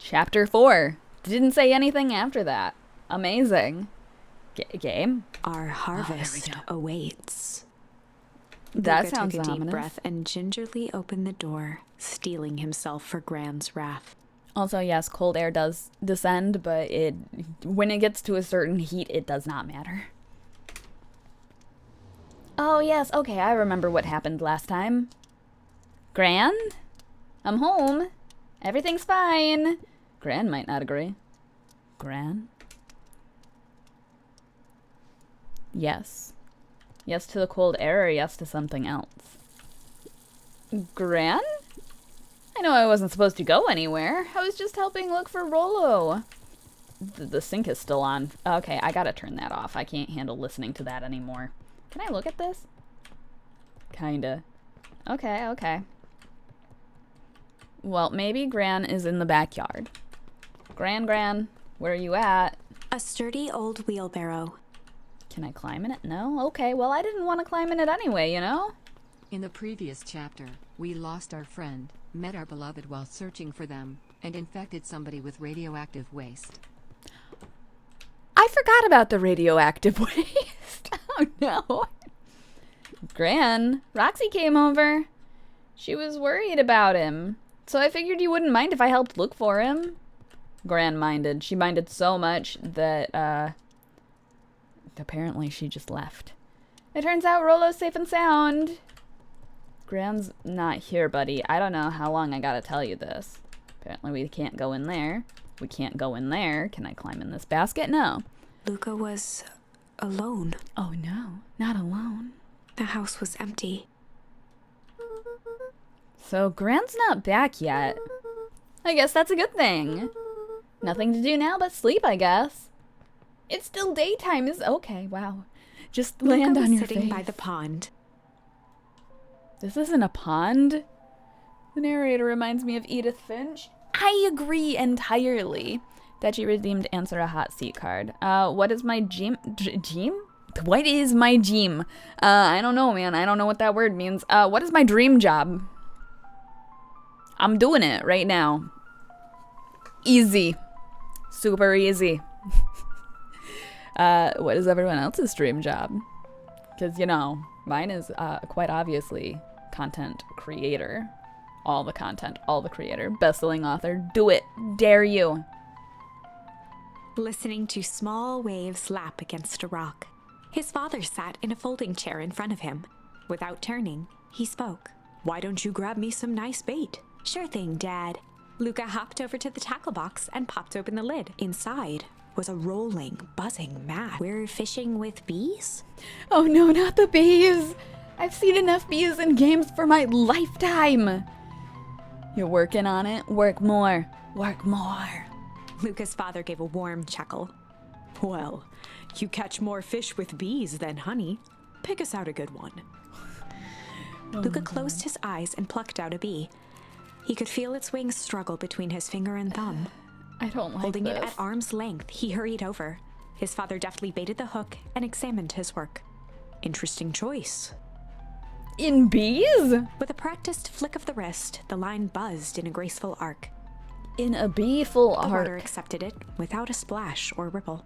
Chapter 4. Didn't say anything after that. Amazing. Game? Our harvest awaits. That Luca sounds took a deep ominous. breath and gingerly opened the door, steeling himself for Gran's wrath. Also, yes, cold air does descend, but when it gets to a certain heat, it does not matter. Oh, yes, okay, I remember what happened last time. Gran? I'm home. Everything's fine. Gran might not agree. Gran? Yes. Yes to the cold air or yes to something else? Gran? I know I wasn't supposed to go anywhere. I was just helping look for Rollo. The sink is still on. Okay, I gotta turn that off. I can't handle listening to that anymore. Can I look at this? Kinda. Okay. Well, maybe Gran is in the backyard. Gran, where are you at? A sturdy old wheelbarrow. Can I climb in it? No? Okay, well, I didn't want to climb in it anyway, you know? In the previous chapter, we lost our friend, met our beloved while searching for them, and infected somebody with radioactive waste. I forgot about the radioactive waste. Oh, no. Gran, Roxy came over. She was worried about him. So I figured you wouldn't mind if I helped look for him. Gran minded. She minded so much that, apparently she just left. It turns out Rollo's safe and sound. Gran's not here, buddy. I don't know how long I gotta tell you this. Apparently we can't go in there. We can't go in there. Can I climb in this basket? No. Luca was alone. Oh no, not alone. The house was empty. So Gran's not back yet. I guess that's a good thing. Nothing to do now but sleep, I guess. It's still daytime. Is okay. Wow. Just land Luca on was your sitting face. by the pond. This isn't a pond. The narrator reminds me of Edith Finch. I agree entirely. That she redeemed answer a hot seat card. What is my dream? What is my dream? I don't know, man. I don't know what that word means. What is my dream job? I'm doing it right now. Easy. Super easy. What is everyone else's dream job? Because, you know, mine is quite obviously content creator. All the content, all the creator. Best-selling author. Do it. Dare you. Listening to small waves lap against a rock. His father sat in a folding chair in front of him. Without turning, he spoke. "Why don't you grab me some nice bait?" "Sure thing, Dad." Luca hopped over to the tackle box and popped open the lid. Inside was a rolling, buzzing mass. "We're fishing with bees?" Oh no, not the bees. I've seen enough bees in games for my lifetime. You're working on it? Work more. Work more. Luca's father gave a warm chuckle. "Well, you catch more fish with bees than honey. Pick us out a good one." Luca closed his eyes and plucked out a bee. He could feel its wings struggle between his finger and thumb. I don't like Holding this. it at arm's length, he hurried over. His father deftly baited the hook and examined his work. "Interesting choice." In bees? With a practiced flick of the wrist, the line buzzed in a graceful arc. In a bee full The water arc. accepted it without a splash or ripple.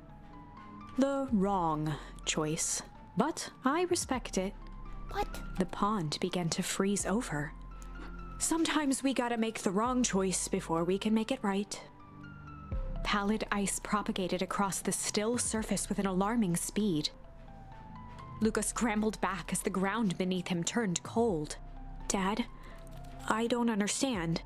"The wrong choice, but I respect it." What? The pond began to freeze over. "Sometimes we gotta make the wrong choice before we can make it right." Pallid ice propagated across the still surface with an alarming speed. Luca scrambled back as the ground beneath him turned cold. "Dad, I don't understand."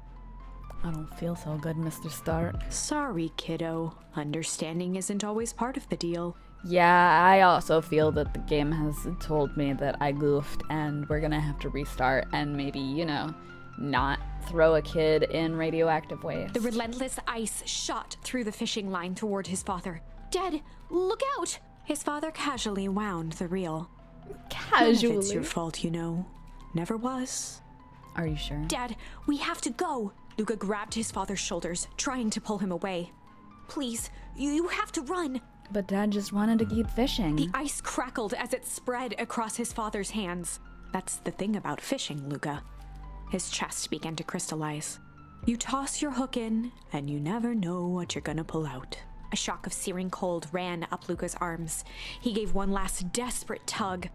I don't feel so good, Mr. Stark. "Sorry, kiddo. Understanding isn't always part of the deal." Yeah, I also feel that the game has told me that I goofed and we're gonna have to restart and maybe, you know, not throw a kid in radioactive waste. The relentless ice shot through the fishing line toward his father. "Dad, look out!" His father casually wound the reel. "None of Casually. it's your fault, you know. Never was." Are you sure? "Dad, we have to go." Luca grabbed his father's shoulders, trying to pull him away. "Please, you have to run." But Dad just wanted to keep fishing. The ice crackled as it spread across his father's hands. That's the thing about fishing, Luca. His chest began to crystallize. You toss your hook in, and you never know what you're gonna pull out. A shock of searing cold ran up Luca's arms. He gave one last desperate tug.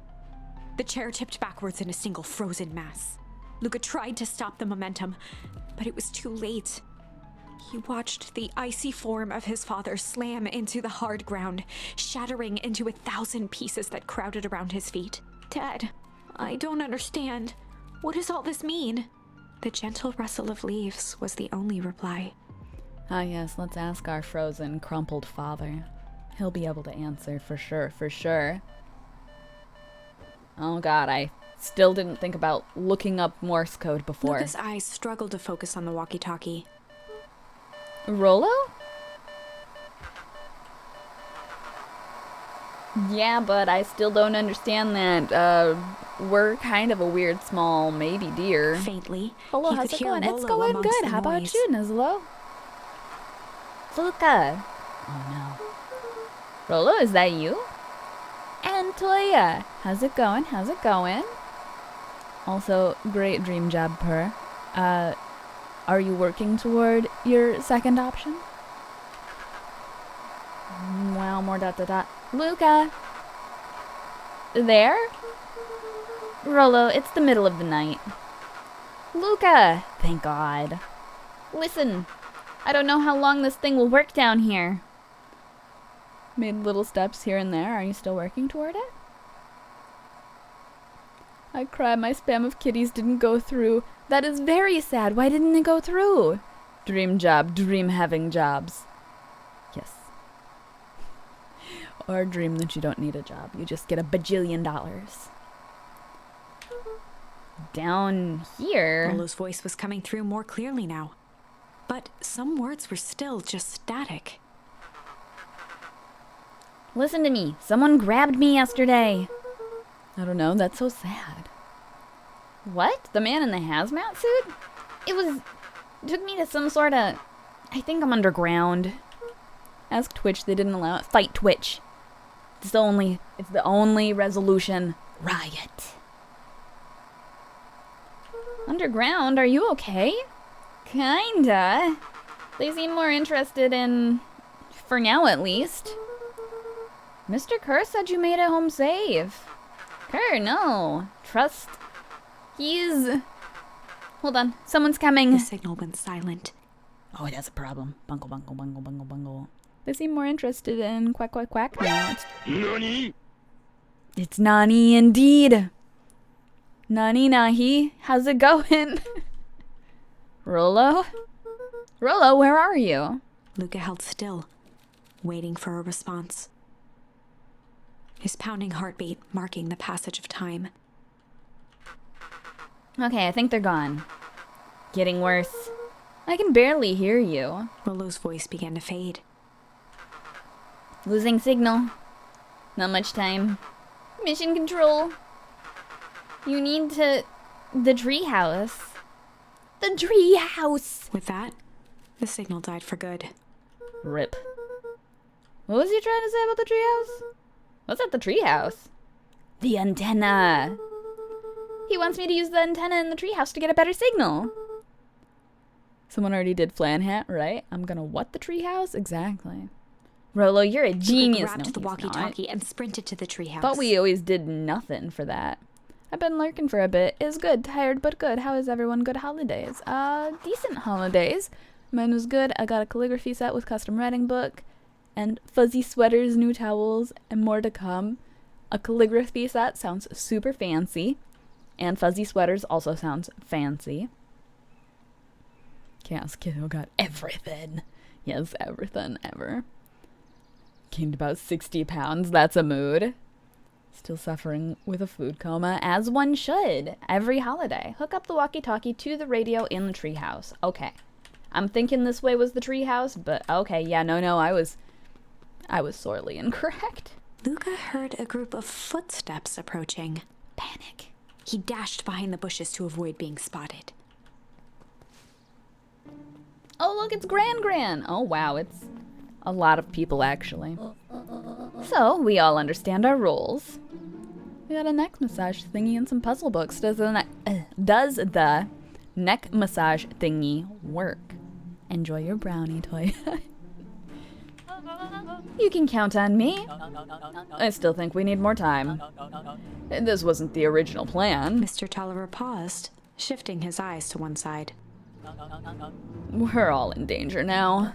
The chair tipped backwards in a single frozen mass. Luca tried to stop the momentum, but it was too late. He watched the icy form of his father slam into the hard ground, shattering into 1,000 pieces that crowded around his feet. Dad, I don't understand. What does all this mean? The gentle rustle of leaves was the only reply. Ah, yes, let's ask our frozen, crumpled father. He'll be able to answer for sure, for sure. Oh god, I still didn't think about looking up Morse code before. Luca's eyes struggled to focus on the walkie-talkie. Rollo? Yeah, but I still don't understand that. We're kind of a weird, small, maybe deer. Faintly, Hello, he how's could it hear going? It's Rollo going amongst good. the How about noise. you, Nizlo? Luca. Oh no. Rollo, is that you? Antoya. How's it going? How's it going? Also, great dream job, Per. Are you working toward your second option? Wow, more dot dot dot. Luca! There? Rollo, it's the middle of the night. Luca! Thank God. Listen, I don't know how long this thing will work down here. Made little steps here and there. Are you still working toward it? I cry my spam of kitties didn't go through. That is very sad. Why didn't it go through? Dream job, dream having jobs. Yes. Or dream that you don't need a job. You just get $1 bajillion. Down here. Rollo's voice was coming through more clearly now. But some words were still just static. Listen to me. Someone grabbed me yesterday. I don't know. That's so sad. What? The man in the hazmat suit? It took me to some sort of... I think I'm underground. Ask Twitch. They didn't allow it. Fight Twitch. It's the only resolution. Riot. Underground? Are you okay? Kinda. They seem more interested in... For now, at least. Mr. Kerr said you made it home safe. Kerr, no. Trust. He's... Hold on. Someone's coming. The signal went silent. Oh, it has a problem. Bungle, bungle, bungle, bungle, bungle. They seem more interested in quack, quack, quack now. Nani? It's Nani indeed. Nani Nahi, how's it going? Rollo? Rollo, where are you? Luca held still, waiting for a response. His pounding heartbeat marking the passage of time. Okay, I think they're gone. Getting worse. I can barely hear you. Rollo's voice began to fade. Losing signal. Not much time. Mission control. You need to... The treehouse. The treehouse! With that, the signal died for good. Rip. What was he trying to say about the treehouse? What's at the treehouse? The antenna. He wants me to use the antenna in the treehouse to get a better signal. Someone already did Flan Hat, right? I'm gonna what the treehouse? Exactly. Rollo, you're a genius. Luca grabbed the he's not. walkie-talkie and sprinted to the treehouse. Thought we always did nothing for that. I've been lurking for a bit. Is good. Tired but good. How is everyone? Good holidays. Decent holidays. Mine was good. I got a calligraphy set with custom writing book and fuzzy sweaters, new towels, and more to come. A calligraphy set sounds super fancy. And fuzzy sweaters also sounds fancy. Chaos Kiddo got everything. Yes, everything ever. Gained about 60 pounds. That's a mood. Still suffering with a food coma, as one should. Every holiday. Hook up the walkie-talkie to the radio in the treehouse. Okay. I'm thinking this way was the treehouse, but okay, yeah, no, I was sorely incorrect. Luca heard a group of footsteps approaching. Panic. He dashed behind the bushes to avoid being spotted. Oh, look, it's Gran. Oh, wow, it's a lot of people, actually. So, we all understand our roles. We got a neck massage thingy and some puzzle books. Does the neck massage thingy work. Enjoy your brownie toy. You can count on me. I still think we need more time. This wasn't the original plan. Mr. Tolliver paused, shifting his eyes to one side. We're all in danger now.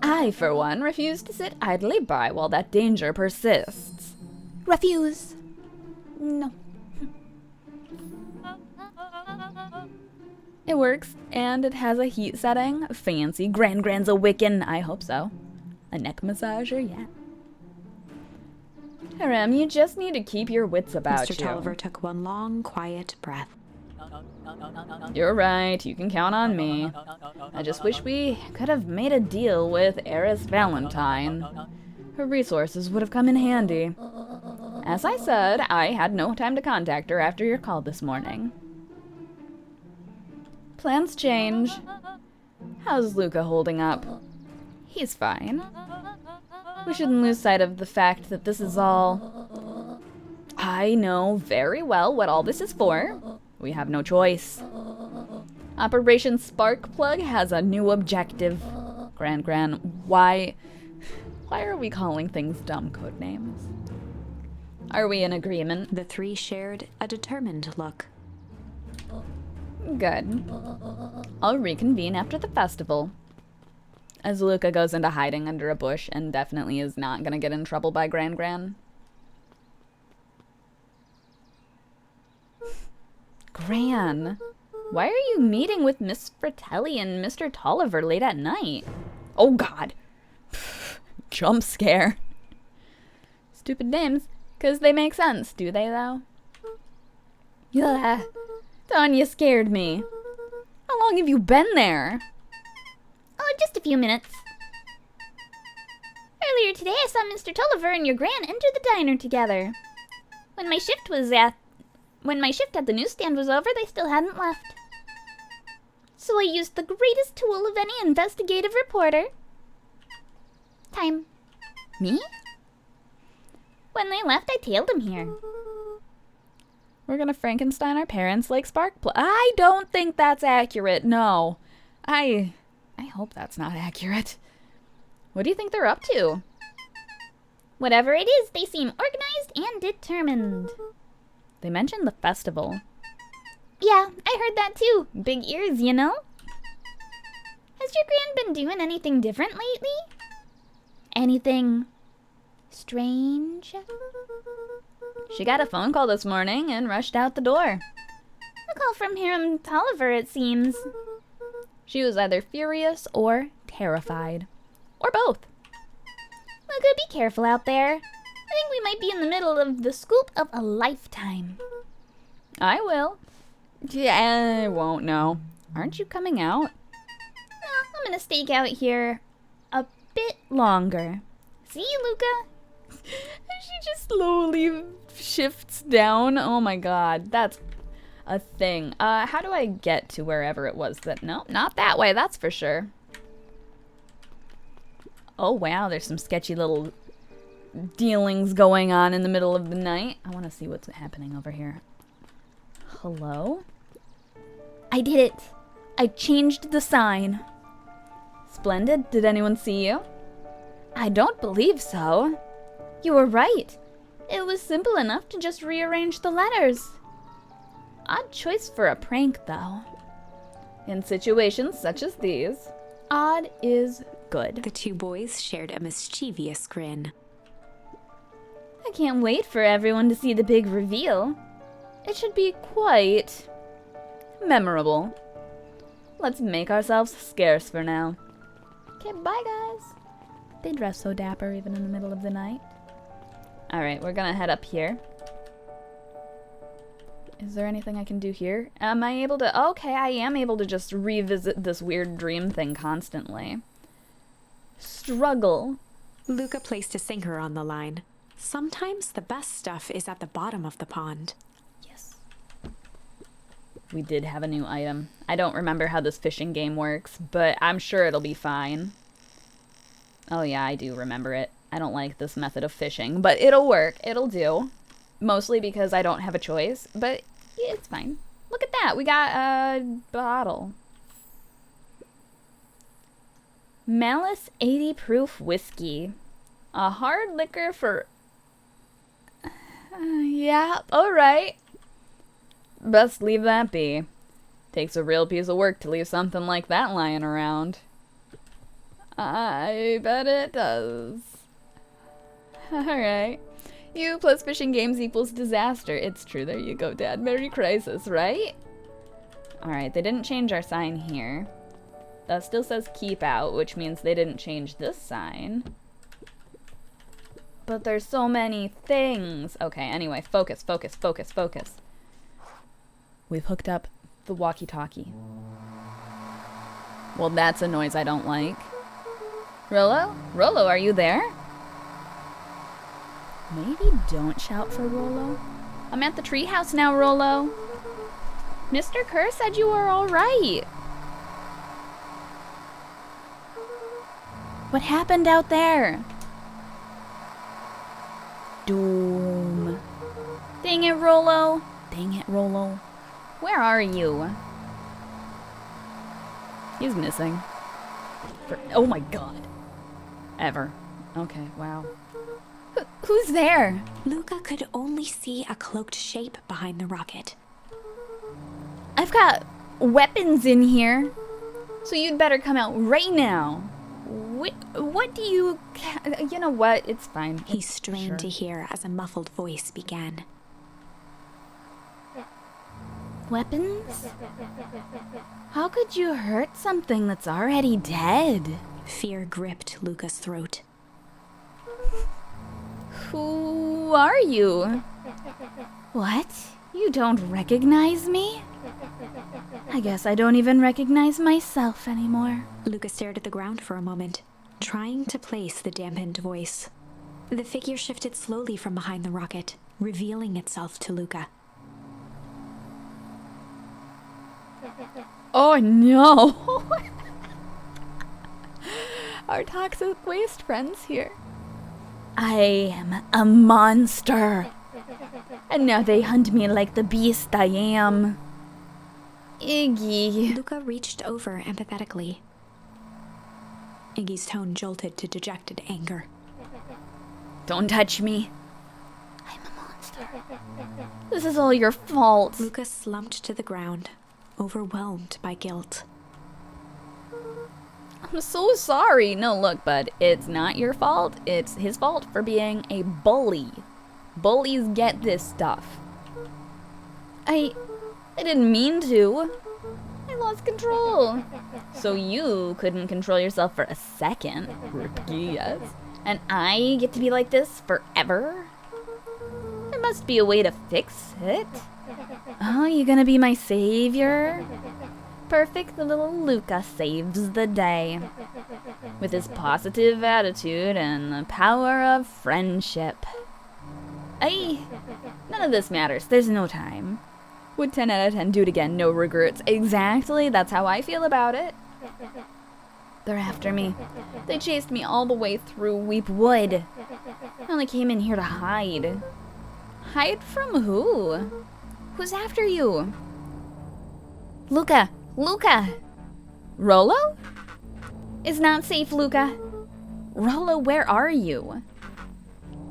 I, for one, refuse to sit idly by while that danger persists. Refuse. No. It works, and it has a heat setting. Fancy. Grand's a Wiccan. I hope so. A neck massager, yeah. Harem, you just need to keep your wits about Mr. you. Tolliver took one long, quiet breath. You're right, you can count on me. I just wish we could have made a deal with Eris Valentine. Her resources would have come in handy. As I said, I had no time to contact her after your call this morning. Plans change. How's Luca holding up? He's fine. We shouldn't lose sight of the fact that this is all... I know very well what all this is for. We have no choice. Operation Sparkplug has a new objective. Gran, why are we calling things dumb code names? Are we in agreement? The three shared a determined look. Good. I'll reconvene after the festival. As Luca goes into hiding under a bush and definitely is not gonna get in trouble by Gran. Gran, why are you meeting with Miss Fratelli and Mr. Tolliver late at night? Oh God. Jump scare. Stupid names, 'cause they make sense, do they though? Yeah. Dawn, you scared me. How long have you been there? Oh, just a few minutes. Earlier today, I saw Mr. Tolliver and your Gran enter the diner together. When my shift at the newsstand was over, they still hadn't left. So I used the greatest tool of any investigative reporter. Time. Me? When they left, I tailed them here. We're gonna Frankenstein our parents like Sparkplug. I don't think that's accurate, no. I hope that's not accurate. What do you think they're up to? Whatever it is, they seem organized and determined. They mentioned the festival. Yeah, I heard that too. Big ears, you know? Has your Gran been doing anything different lately? Anything strange? She got a phone call this morning and rushed out the door. A call from Harem Tolliver, it seems. She was either furious or terrified. Or both. Luca, be careful out there. I think we might be in the middle of the scoop of a lifetime. I will. Yeah, I won't know. Aren't you coming out? No, I'm gonna stake out here a bit longer. See, Luca? She just slowly shifts down. Oh my God, that's a thing. How do I get to wherever it was that... No, not that way, that's for sure. Oh wow, there's some sketchy little dealings going on in the middle of the night. I want to see what's happening over here. Hello? I did it. I changed the sign. Splendid. Did anyone see you? I don't believe so. You were right. It was simple enough to just rearrange the letters. Odd choice for a prank, though. In situations such as these, odd is good. The two boys shared a mischievous grin. I can't wait for everyone to see the big reveal. It should be quite memorable. Let's make ourselves scarce for now. Okay, bye guys. They dress so dapper even in the middle of the night. Alright, we're gonna head up here. Is there anything I can do here? Am I able to... Okay, I am able to just revisit this weird dream thing constantly. Struggle. Luca placed a sinker on the line. Sometimes the best stuff is at the bottom of the pond. Yes. We did have a new item. I don't remember how this fishing game works, but I'm sure it'll be fine. Oh yeah, I do remember it. I don't like this method of fishing, but it'll work. It'll do. Mostly because I don't have a choice, but it's fine. Look at that. We got a bottle. Malice 80 proof whiskey. A hard liquor for... yeah, alright. Best leave that be. Takes a real piece of work to leave something like that lying around. I bet it does. Alright. U plus fishing games equals disaster. It's true. There you go, Dad. Merry Crisis, right? Alright, they didn't change our sign here. That still says keep out, which means they didn't change this sign. But there's so many things. Okay, anyway, focus, focus, focus, focus. We've hooked up the walkie-talkie. Well, that's a noise I don't like. Rollo? Rollo, are you there? Maybe don't shout for Rollo. I'm at the treehouse now, Rollo. Mr. Kerr said you were all right. What happened out there? Doom. Dang it, Rollo. Dang it, Rollo. Where are you? He's missing. Oh my god. Ever. Okay, wow. Who's there? Luca could only see a cloaked shape behind the rocket. I've got weapons in here. So you'd better come out right now. What do you... You know what? It's fine. He strained to hear as a muffled voice began. Weapons? How could you hurt something that's already dead? Fear gripped Luca's throat. Who are you? What? You don't recognize me? I guess I don't even recognize myself anymore. Luca stared at the ground for a moment, trying to place the dampened voice. The figure shifted slowly from behind the rocket, revealing itself to Luca. Oh no! Our toxic waste friends here. I am a monster. And now they hunt me like the beast I am. Iggy. Luca reached over empathetically. Iggy's tone jolted to dejected anger. Don't touch me. I'm a monster. This is all your fault. Luca slumped to the ground, overwhelmed by guilt. I'm so sorry. No, look, bud, it's not your fault. It's his fault for being a bully. Bullies get this stuff. I didn't mean to. I lost control. So you couldn't control yourself for a second. Yes. And I get to be like this forever? There must be a way to fix it. Oh, you gonna be my savior? Perfect little Luca saves the day. With his positive attitude and the power of friendship. None of this matters. There's no time. Would 10 out of 10 do it again? No regrets. Exactly. That's how I feel about it. They're after me. They chased me all the way through Weep Wood. I only came in here to hide. Hide from who? Who's after you? Luca! Luca! Rollo? It's not safe, Luca. Rollo, where are you?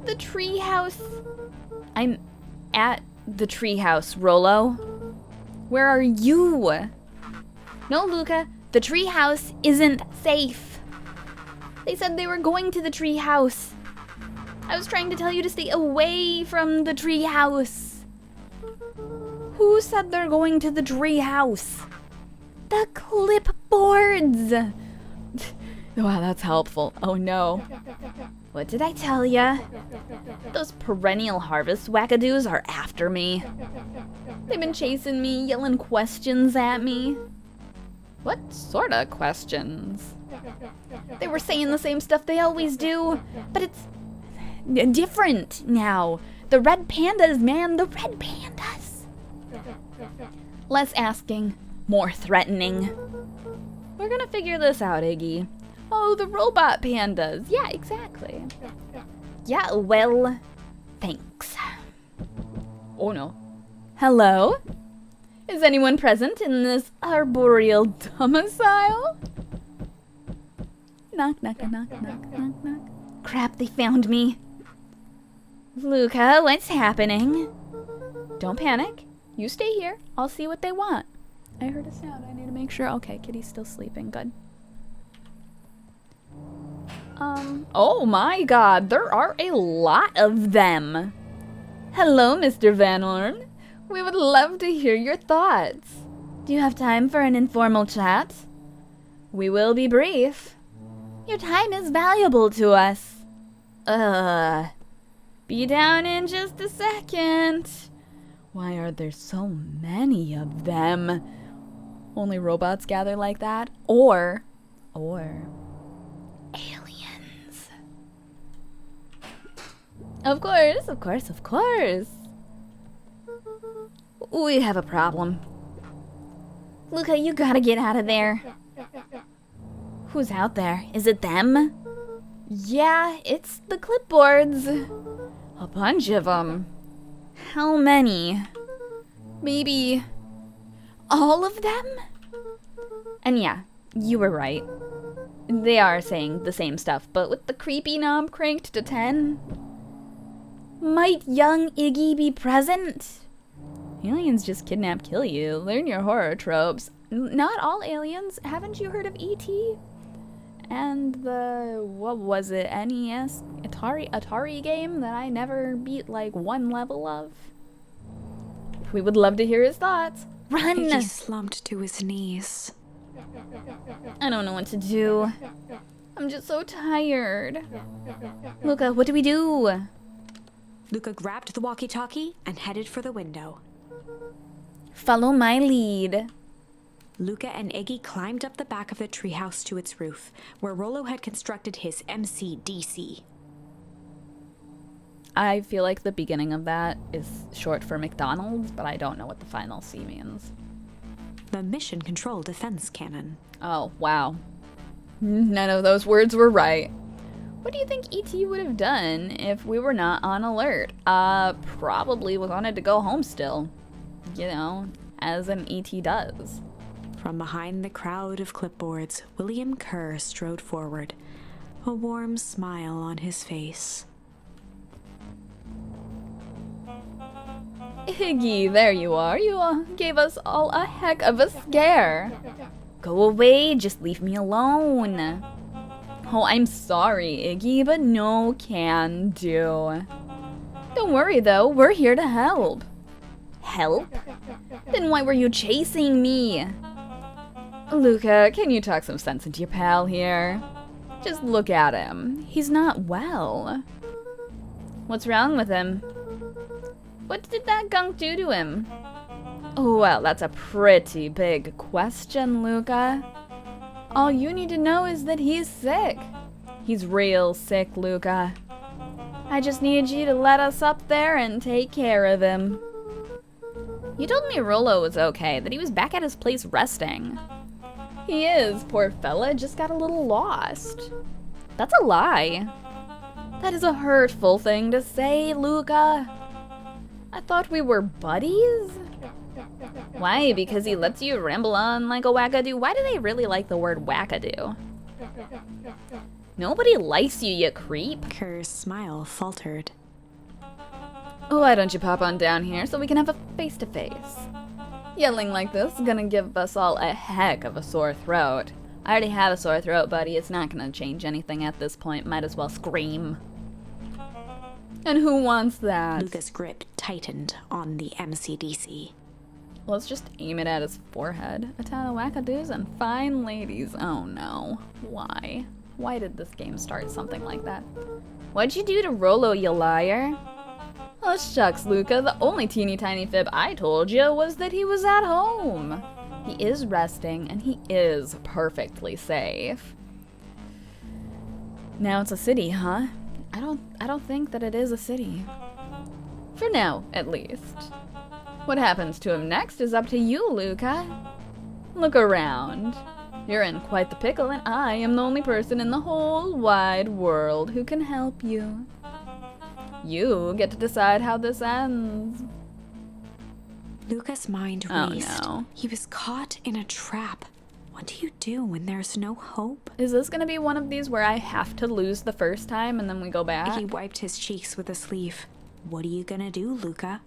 The treehouse. I'm at the treehouse, Rollo. Where are you? No, Luca, the treehouse isn't safe. They said they were going to the treehouse. I was trying to tell you to stay away from the treehouse. Who said they're going to the treehouse? The clipboards. Wow, that's helpful. Oh no. What did I tell ya? Those perennial harvest wackadoos are after me. They've been chasing me, yelling questions at me. What sorta questions? They were saying the same stuff they always do, but it's different now. The red pandas, man, the red pandas. Less asking, more threatening. We're gonna figure this out, Iggy. Oh, the robot pandas. Yeah, exactly. Yeah, well, thanks. Oh no. Hello? Is anyone present in this arboreal domicile? Knock, knock, knock, knock, knock, knock. Crap, they found me. Luca, what's happening? Don't panic. You stay here. I'll see what they want. I heard a sound. I need to make sure. Okay, Kitty's still sleeping. Good. Oh my god, there are a lot of them. Hello, Mr. Van Orn. We would love to hear your thoughts. Do you have time for an informal chat? We will be brief. Your time is valuable to us. Be down in just a second. Why are there so many of them? Only robots gather like that? Or aliens. Of course, of course, of course. We have a problem. Luca, you gotta get out of there. Who's out there? Is it them? Yeah, it's the clipboards. A bunch of them. How many? Maybe all of them? And yeah, you were right. They are saying the same stuff, but with the creepy knob cranked to 10. Might young Iggy be present? Aliens just kidnap, kill you. Learn your horror tropes. Not all aliens. Haven't you heard of E.T.? And the, what was it, NES Atari game that I never beat like one level of? We would love to hear his thoughts. Run! Iggy slumped to his knees. I don't know what to do. I'm just so tired. Luca, what do we do? Luca grabbed the walkie-talkie and headed for the window. Follow my lead. Luca and Iggy climbed up the back of the treehouse to its roof, where Rollo had constructed his MCDC. I feel like the beginning of that is short for McDonald's, but I don't know what the final C means. The Mission Control Defense Cannon. Oh, wow. None of those words were right. What do you think E.T. would have done if we were not on alert? Probably wanted to go home still. You know, as an E.T. does. From behind the crowd of clipboards, William Kerr strode forward, a warm smile on his face. Iggy, there you are. You gave us all a heck of a scare. Go away, just leave me alone. Oh, I'm sorry, Iggy, but no can do. Don't worry, though. We're here to help. Help? Then why were you chasing me? Luca, can you talk some sense into your pal here? Just look at him. He's not well. What's wrong with him? What did that gunk do to him? Well, that's a pretty big question, Luca. All you need to know is that he's sick. He's real sick, Luca. I just need you to let us up there and take care of him. You told me Rollo was okay, that he was back at his place resting. He is, poor fella, just got a little lost. That's a lie. That is a hurtful thing to say, Luca. I thought we were buddies? Why? Because he lets you ramble on like a wackadoo? Why do they really like the word wackadoo? Nobody likes you, you creep. Kerr's smile faltered. Why don't you pop on down here so we can have a face-to-face? Yelling like this is gonna give us all a heck of a sore throat. I already have a sore throat, buddy. It's not gonna change anything at this point. Might as well scream. And who wants that? Luca's grip tightened on the MCDC. Let's just aim it at his forehead. A town of wackadoos and fine ladies. Oh no. Why? Why did this game start something like that? What'd you do to Rollo, you liar? Oh shucks, Luca. The only teeny tiny fib I told you was that he was at home. He is resting and he is perfectly safe. Now it's a city, huh? I don't think that it is a city. For now, at least. What happens to him next is up to you, Luca. Look around. You're in quite the pickle, and I am the only person in the whole wide world who can help you. You get to decide how this ends. Luca's mind Oh, raced. no. He was caught in a trap. What do you do when there's no hope? Is this gonna be one of these where I have to lose the first time and then we go back? He wiped his cheeks with a sleeve. What are you gonna do, Luca?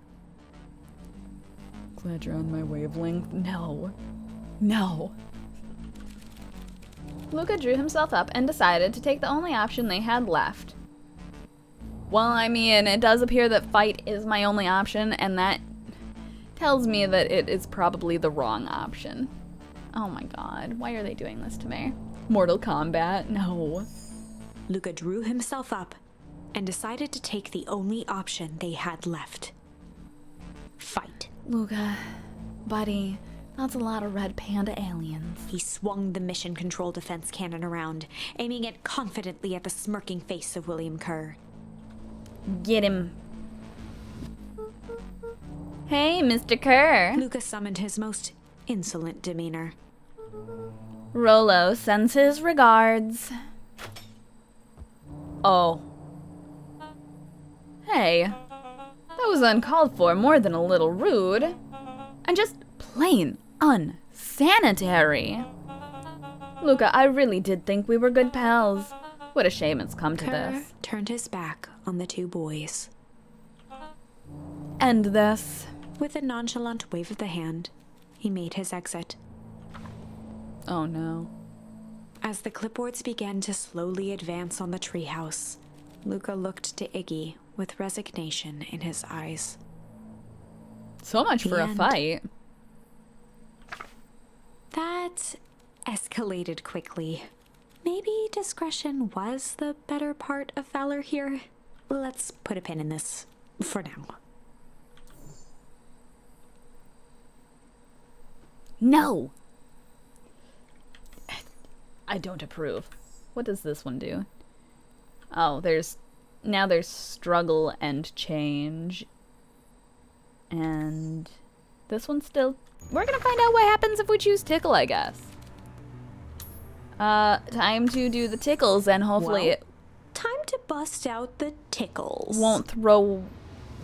Glad you're on my wavelength. No. No. Luca drew himself up and decided to take the only option they had left. Well, I mean, it does appear that fight is my only option, and that tells me that it is probably the wrong option. Oh my god, why are they doing this to me? Mortal Kombat? No. Luca drew himself up and decided to take the only option they had left. Fight. Luca, buddy, that's a lot of red panda aliens. He swung the mission control defense cannon around, aiming it confidently at the smirking face of William Kerr. Get him. Hey, Mr. Kerr. Luca summoned his most insolent demeanor. Rolo sends his regards. Oh. Hey, that was uncalled for, more than a little rude. And just plain unsanitary. Luca, I really did think we were good pals. What a shame it's come to Kerr this. turned his back on the two boys. End this. With a nonchalant wave of the hand, he made his exit. Oh no. As the clipboards began to slowly advance on the treehouse, Luca looked to Iggy with resignation in his eyes. So much for The a end. fight. That escalated quickly. Maybe discretion was the better part of valor here. Let's put a pin in this for now. No! I don't approve. What does this one do? Oh, there's struggle and change. And this one's still... We're gonna find out what happens if we choose tickle, I guess. Time to do the tickles, and hopefully Well, it time to bust out the tickles. won't throw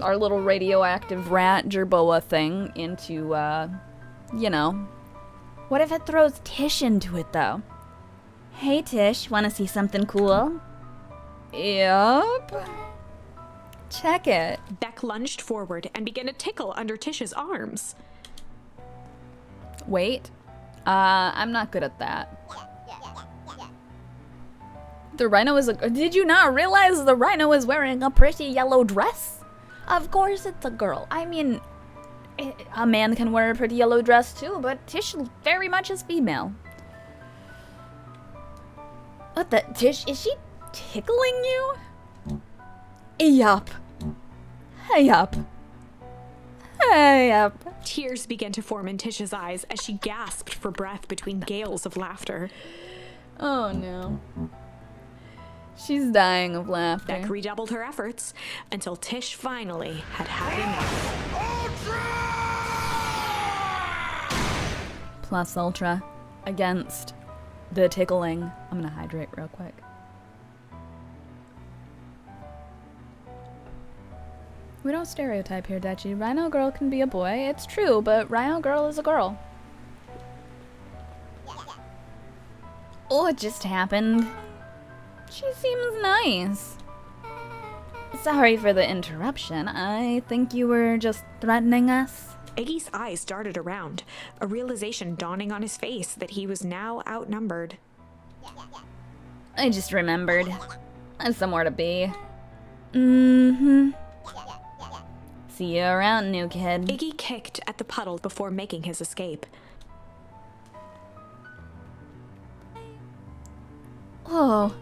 our little radioactive rat Jerboa thing into, you know. What if it throws Tish into it, though? Hey, Tish, wanna see something cool? Yup. Check it. Beck lunged forward and began to tickle under Tish's arms. Wait. I'm not good at that. The rhino is Did you not realize the rhino is wearing a pretty yellow dress? Of course it's a girl. I mean, a man can wear a pretty yellow dress too, but Tish very much is female. What the? Tish, is she tickling you? Yup. Hey up. Hey up. Tears began to form in Tish's eyes as she gasped for breath between gales of laughter. Oh no. She's dying of laughter. Beck redoubled her efforts until Tish finally had had enough. Plus Ultra against the tickling. I'm gonna hydrate real quick. We don't stereotype here, Dechi. Rhino Girl can be a boy. It's true, but Rhino Girl is a girl. Oh, it just happened. She seems nice. Sorry for the interruption. I think you were just threatening us. Iggy's eyes darted around, a realization dawning on his face that he was now outnumbered. I just remembered. I've somewhere to be. Mm-hmm. See you around, new kid. Iggy kicked at the puddle before making his escape. Oh,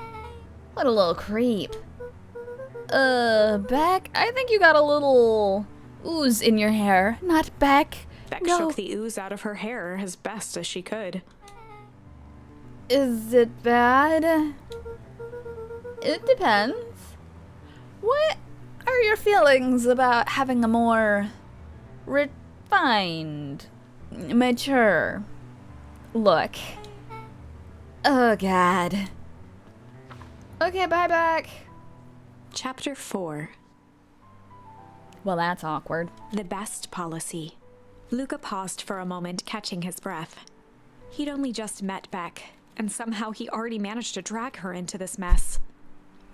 what a little creep. Beck, I think you got a little ooze in your hair. Not Beck. Beck No. shook the ooze out of her hair as best as she could. Is it bad? It depends. What are your feelings about having a more refined, mature look? Oh, God. Okay, bye, Beck. Chapter 4. Well, that's awkward. The best policy. Luca paused for a moment, catching his breath. He'd only just met Beck, and somehow he already managed to drag her into this mess.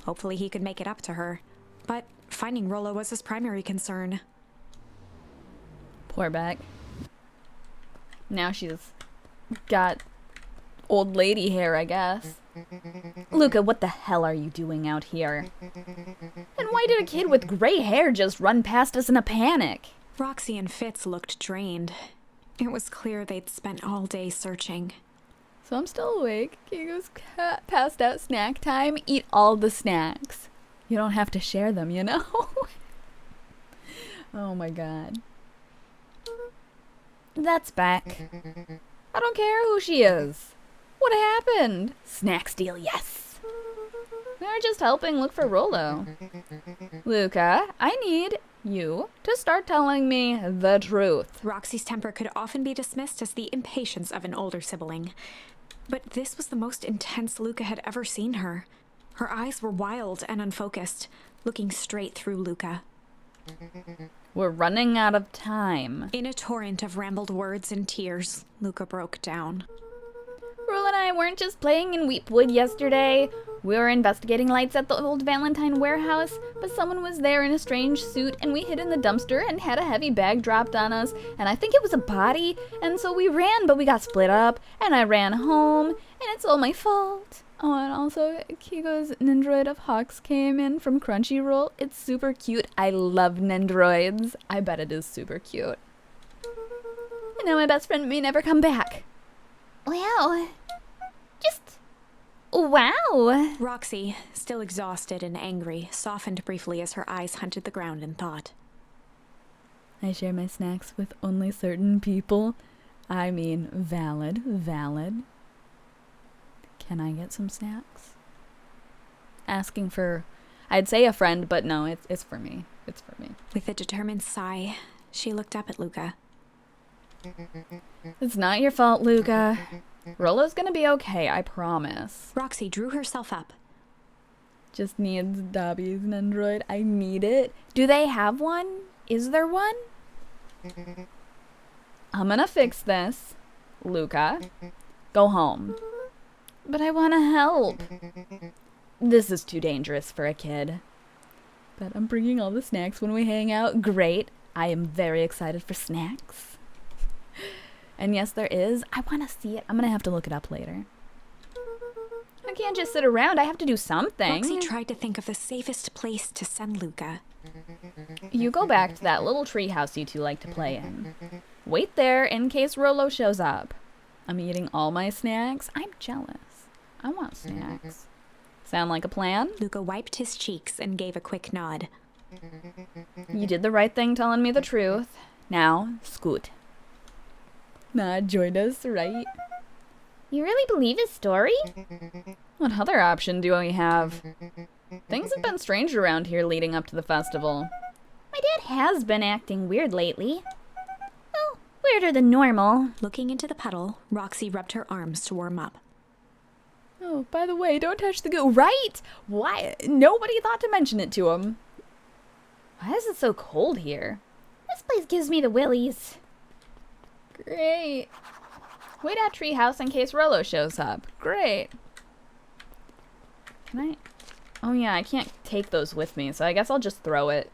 Hopefully he could make it up to her, but finding Rollo was his primary concern. Poor Beck. Now she's got old lady hair, I guess. Luca, what the hell are you doing out here? And why did a kid with gray hair just run past us in a panic? Roxy and Fitz looked drained. It was clear they'd spent all day searching. So I'm still awake. Kigo's passed out snack time. Eat all the snacks. You don't have to share them, you know? Oh my god. That's Beck. I don't care who she is. What happened? Snack steal, yes. They're just helping look for Rollo. Luca, I need you to start telling me the truth. Roxy's temper could often be dismissed as the impatience of an older sibling. But this was the most intense Luca had ever seen her. Her eyes were wild and unfocused, looking straight through Luca. We're running out of time. In a torrent of rambled words and tears, Luca broke down. Rule and I weren't just playing in Weepwood yesterday. We were investigating lights at the old Valentine warehouse, but someone was there in a strange suit, and we hid in the dumpster and had a heavy bag dropped on us, and I think it was a body, and so we ran, but we got split up, and I ran home, and it's all my fault. Oh, and also, Kigo's Nendroid of Hawks came in from Crunchyroll. It's super cute. I love Nendroids. I bet it is super cute. And now my best friend may never come back. Wow. Just... wow. Roxy, still exhausted and angry, softened briefly as her eyes hunted the ground in thought. I share my snacks with only certain people. I mean, valid. Can I get some snacks? Asking for, I'd say a friend, but no, it's for me. It's for me. With a determined sigh, she looked up at Luca. It's not your fault, Luca. Rollo's gonna be okay, I promise. Roxy drew herself up. Just needs Dobby's Nendroid. I need it. Do they have one? Is there one? I'm gonna fix this. Luca, go home. But I want to help. This is too dangerous for a kid. But I'm bringing all the snacks when we hang out. Great. I am very excited for snacks. And yes, there is. I want to see it. I'm going to have to look it up later. I can't just sit around. I have to do something. Roxy tried to think of the safest place to send Luca. You go back to that little treehouse you two like to play in. Wait there in case Rollo shows up. I'm eating all my snacks. I'm jealous. I want snacks. Sound like a plan? Luca wiped his cheeks and gave a quick nod. You did the right thing telling me the truth. Now, scoot. Nah, join us, right? You really believe his story? What other option do we have? Things have been strange around here leading up to the festival. My dad has been acting weird lately. Well, weirder than normal. Looking into the puddle, Roxy rubbed her arms to warm up. Oh, by the way, don't touch the goo. Right? Why? Nobody thought to mention it to him. Why is it so cold here? This place gives me the willies. Great. Wait at treehouse in case Rollo shows up. Great. Can I? Oh yeah, I can't take those with me, so I guess I'll just throw it.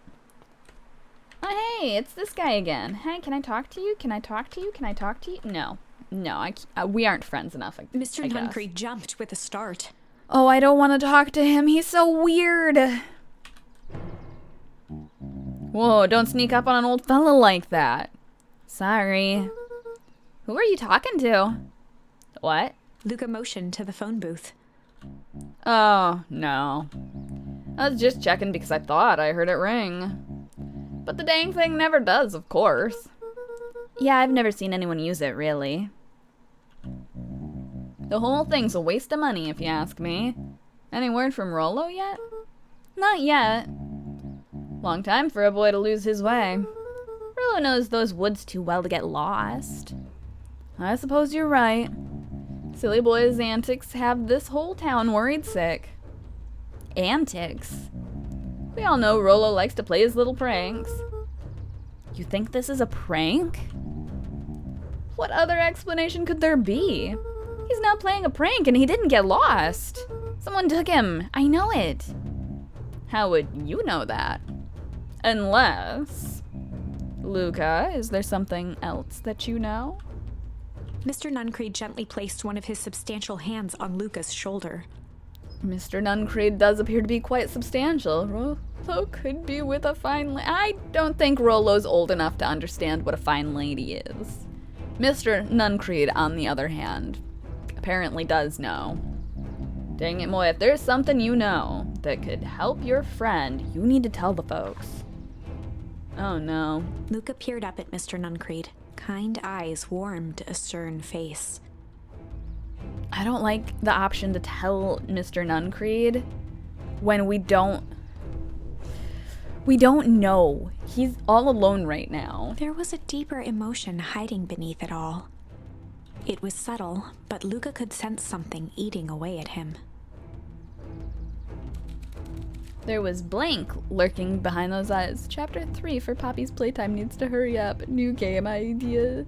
Oh hey, it's this guy again. Hey, can I talk to you? Can I talk to you? Can I talk to you? No. No, we aren't friends enough. Mr. Nuncree jumped with a start. Oh, I don't want to talk to him. He's so weird. Whoa, don't sneak up on an old fella like that. Sorry. Who are you talking to? What? Luca motioned to the phone booth. Oh, no. I was just checking because I thought I heard it ring. But the dang thing never does, of course. Yeah, I've never seen anyone use it, really. The whole thing's a waste of money, if you ask me. Any word from Rollo yet? Not yet. Long time for a boy to lose his way. Rollo knows those woods too well to get lost. I suppose you're right. Silly boy's antics have this whole town worried sick. Antics? We all know Rollo likes to play his little pranks. You think this is a prank? What other explanation could there be? He's not playing a prank and he didn't get lost. Someone took him. I know it. How would you know that? Unless... Luca, is there something else that you know? Mr. Nuncreed gently placed one of his substantial hands on Luca's shoulder. Mr. Nuncreed does appear to be quite substantial. Rollo could be with a fine I don't think Rollo's old enough to understand what a fine lady is. Mr. Nuncreed, on the other hand, apparently does know. Dang it, Moy, if there's something you know that could help your friend, you need to tell the folks. Oh no. Luca peered up at Mr. Nuncreed. Kind eyes warmed a stern face. I don't like the option to tell Mr. Nuncreed when we don't know. He's all alone right now. There was a deeper emotion hiding beneath it all. It was subtle, but Luca could sense something eating away at him. There was blank lurking behind those eyes. Chapter 3 for Poppy's Playtime needs to hurry up. New game idea.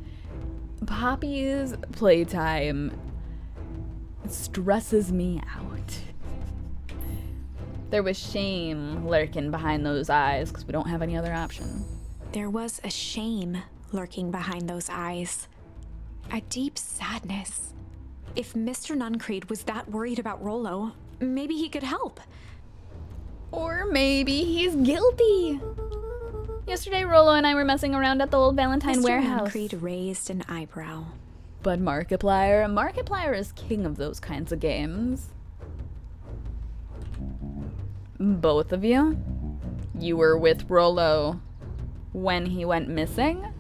Poppy's Playtime stresses me out. There was shame lurking behind those eyes because we don't have any other option. There was a shame lurking behind those eyes. A deep sadness. If Mr. Nuncreed was that worried about Rollo, maybe he could help. Or maybe he's guilty. Yesterday, Rollo and I were messing around at the old Valentine warehouse. Mr. Nuncreed raised an eyebrow. But Markiplier is king of those kinds of games. Both of you? You were with Rollo when he went missing?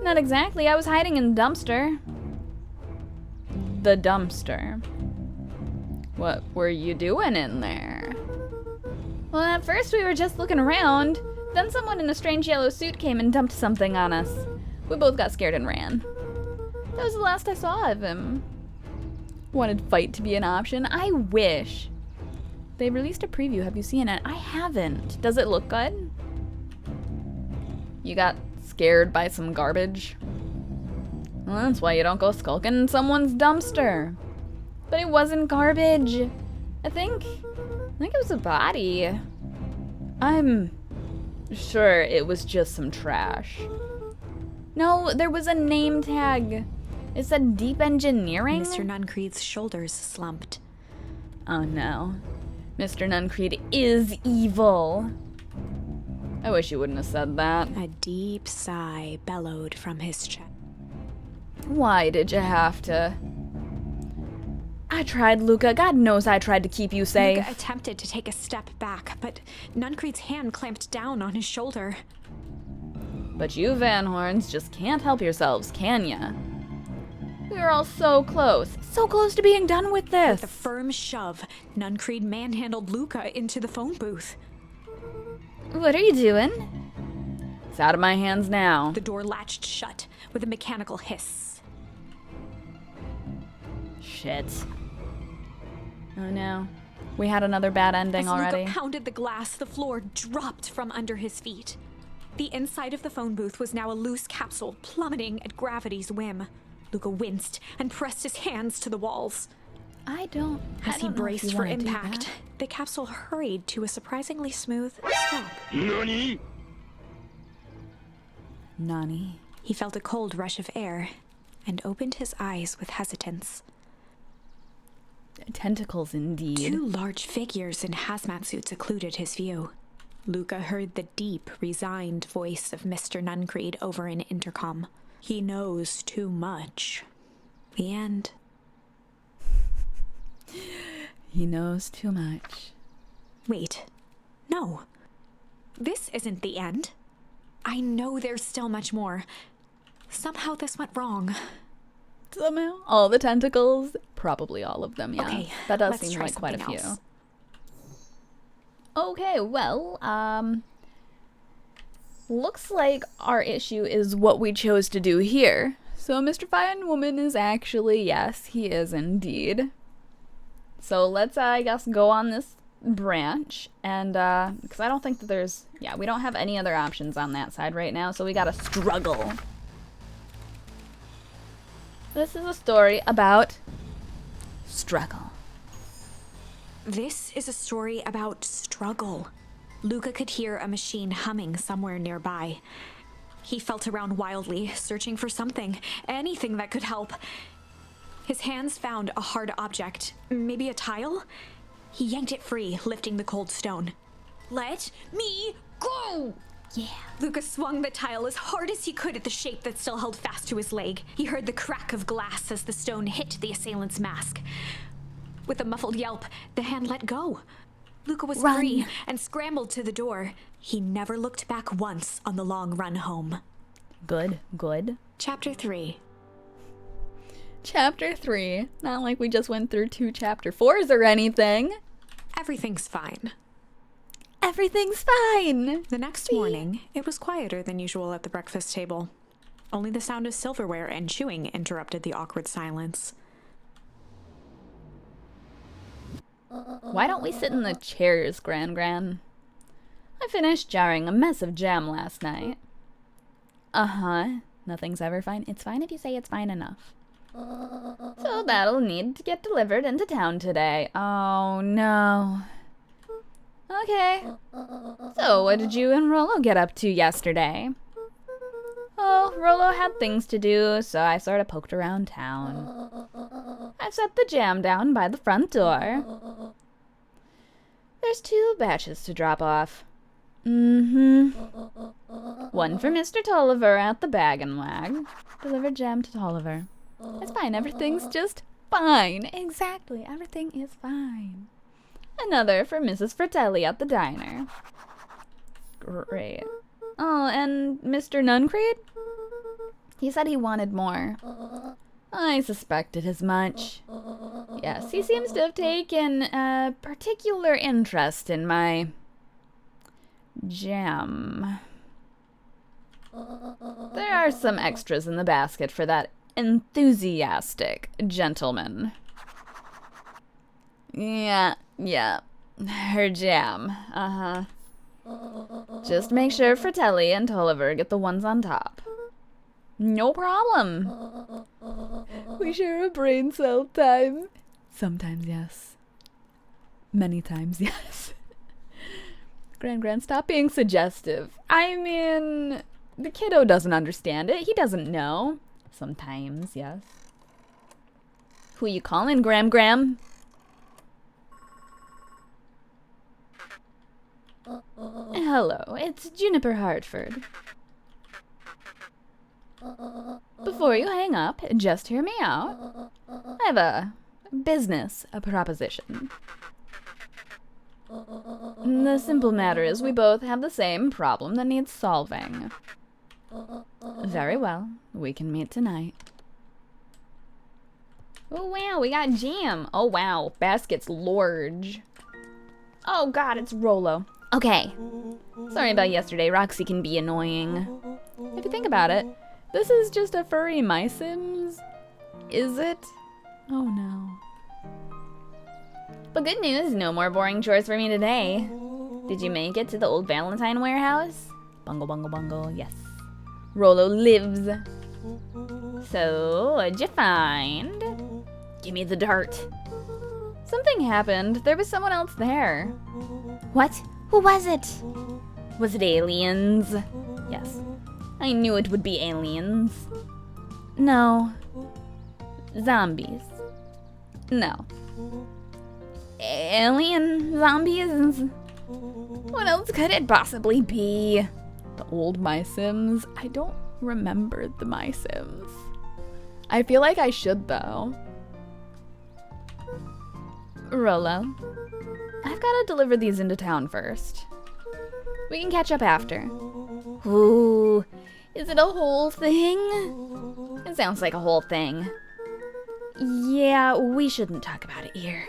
Not exactly. I was hiding in the dumpster. The dumpster. What were you doing in there? Well, at first we were just looking around. Then someone in a strange yellow suit came and dumped something on us. We both got scared and ran. That was the last I saw of him. Wanted fight to be an option? I wish. They released a preview. Have you seen it? I haven't. Does it look good? You got scared by some garbage? Well, that's why you don't go skulking in someone's dumpster. But it wasn't garbage. I think it was a body. I'm sure it was just some trash. No, there was a name tag. It said Deep Engineering. Mr. Nuncreed's shoulders slumped. Oh no. Mr. Nuncreed is evil. I wish you wouldn't have said that. A deep sigh bellowed from his chest. Why did you have to? I tried, Luca. God knows I tried to keep you safe. Luca attempted to take a step back, but Nuncreed's hand clamped down on his shoulder. But you Van Horns just can't help yourselves, can ya? We were all so close to being done with this. With a firm shove, Nuncreed manhandled Luca into the phone booth. What are you doing? It's out of my hands now. The door latched shut with a mechanical hiss. Shit. Oh no. We had another bad ending already. Luca pounded the glass, the floor dropped from under his feet. The inside of the phone booth was now a loose capsule plummeting at gravity's whim. Luca winced and pressed his hands to the walls. As he braced for impact, the capsule hurried to a surprisingly smooth stop. Nani? He felt a cold rush of air and opened his eyes with hesitance. Tentacles indeed. 2 large figures in hazmat suits occluded his view. Luca heard the deep, resigned voice of Mr. Nuncreed over an intercom. He knows too much. The end. He knows too much. Wait. No. This isn't the end. I know there's still much more. Somehow this went wrong. Somehow? All the tentacles? Probably all of them, yeah. Okay, that does let's seem try like quite a something few. else. Okay, well, looks like our issue is what we chose to do here. So Mr. Fine Woman is actually, yes, he is indeed. So let's, I guess, go on this branch, and, because I don't think that there's, we don't have any other options on that side right now, so we gotta struggle. This is a story about struggle. This is a story about struggle. Luca could hear a machine humming somewhere nearby. He felt around wildly, searching for something, anything that could help. His hands found a hard object, maybe a tile? He yanked it free, lifting the cold stone. Let me go! Yeah. Luca swung the tile as hard as he could at the shape that still held fast to his leg. He heard the crack of glass as the stone hit the assailant's mask. With a muffled yelp, the hand let go. Luca was Run. free and scrambled to the door. He never looked back once on the long run home. Good, good. Chapter 3. Chapter 3. Not like we just went through 2 chapter 4s or anything. Everything's fine. Everything's fine. The next morning, it was quieter than usual at the breakfast table. Only the sound of silverware and chewing interrupted the awkward silence. Why don't we sit in the chairs, Gran? I finished jarring a mess of jam last night. Uh-huh. Nothing's ever fine. It's fine if you say it's fine enough. So that'll need to get delivered into town today. Oh, no. Okay. So what did you and Rollo get up to yesterday? Oh, Rollo had things to do, so I sort of poked around town. I've set the jam down by the front door. There's 2 batches to drop off. One for Mr. Tolliver at the Bag and Wag. Delivered jam to Tolliver. It's fine, everything's just fine. Exactly, everything is fine. Another for Mrs. Fratelli at the diner. Great. Oh, and Mr. Nuncreed? He said he wanted more. I suspected as much. Yes, he seems to have taken a particular interest in my jam. There are some extras in the basket for that enthusiastic gentleman. Yeah, her jam. Uh-huh. Just make sure Fratelli and Tolliver get the ones on top. No problem. We share a brain cell time. Sometimes, yes. Many times, yes. Gran, stop being suggestive. I mean, the kiddo doesn't understand it. He doesn't know. Sometimes, yes. Who you calling, Gram? Hello, it's Juniper Hartford. Before you hang up, just hear me out. I have a proposition. The simple matter is we both have the same problem that needs solving. Very well, we can meet tonight. Oh wow, we got jam. Oh wow, basket's large. Oh god, it's Rollo. Okay. Sorry about yesterday, Roxy can be annoying. If you think about it, this is just a furry My Sims. Is it? Oh no. But good news, no more boring chores for me today. Did you make it to the old Valentine warehouse? Bungle, yes. Rollo lives. So, what'd you find? Give me the dart. Something happened. There was someone else there. What? Who was it? Was it aliens? Yes. I knew it would be aliens. No. Zombies. No. Alien zombies? What else could it possibly be? The old My Sims? I don't remember the My Sims. I feel like I should, though. Rollo, I've got to deliver these into town first. We can catch up after. Ooh, is it a whole thing? It sounds like a whole thing. Yeah, we shouldn't talk about it here.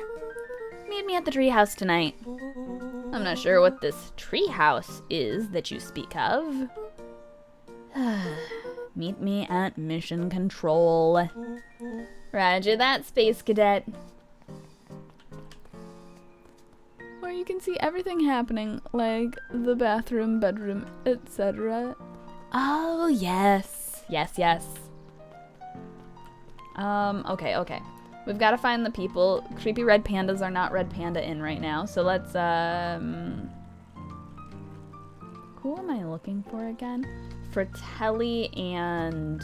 Meet me at the treehouse tonight. I'm not sure what this treehouse is that you speak of. Meet me at Mission Control. Roger that, Space Cadet. Where you can see everything happening, like the bathroom, bedroom, etc. Oh, yes. Yes. Okay. We've got to find the people. Creepy red pandas are not Red Panda Inn right now, so let's, who am I looking for again? Fratelli and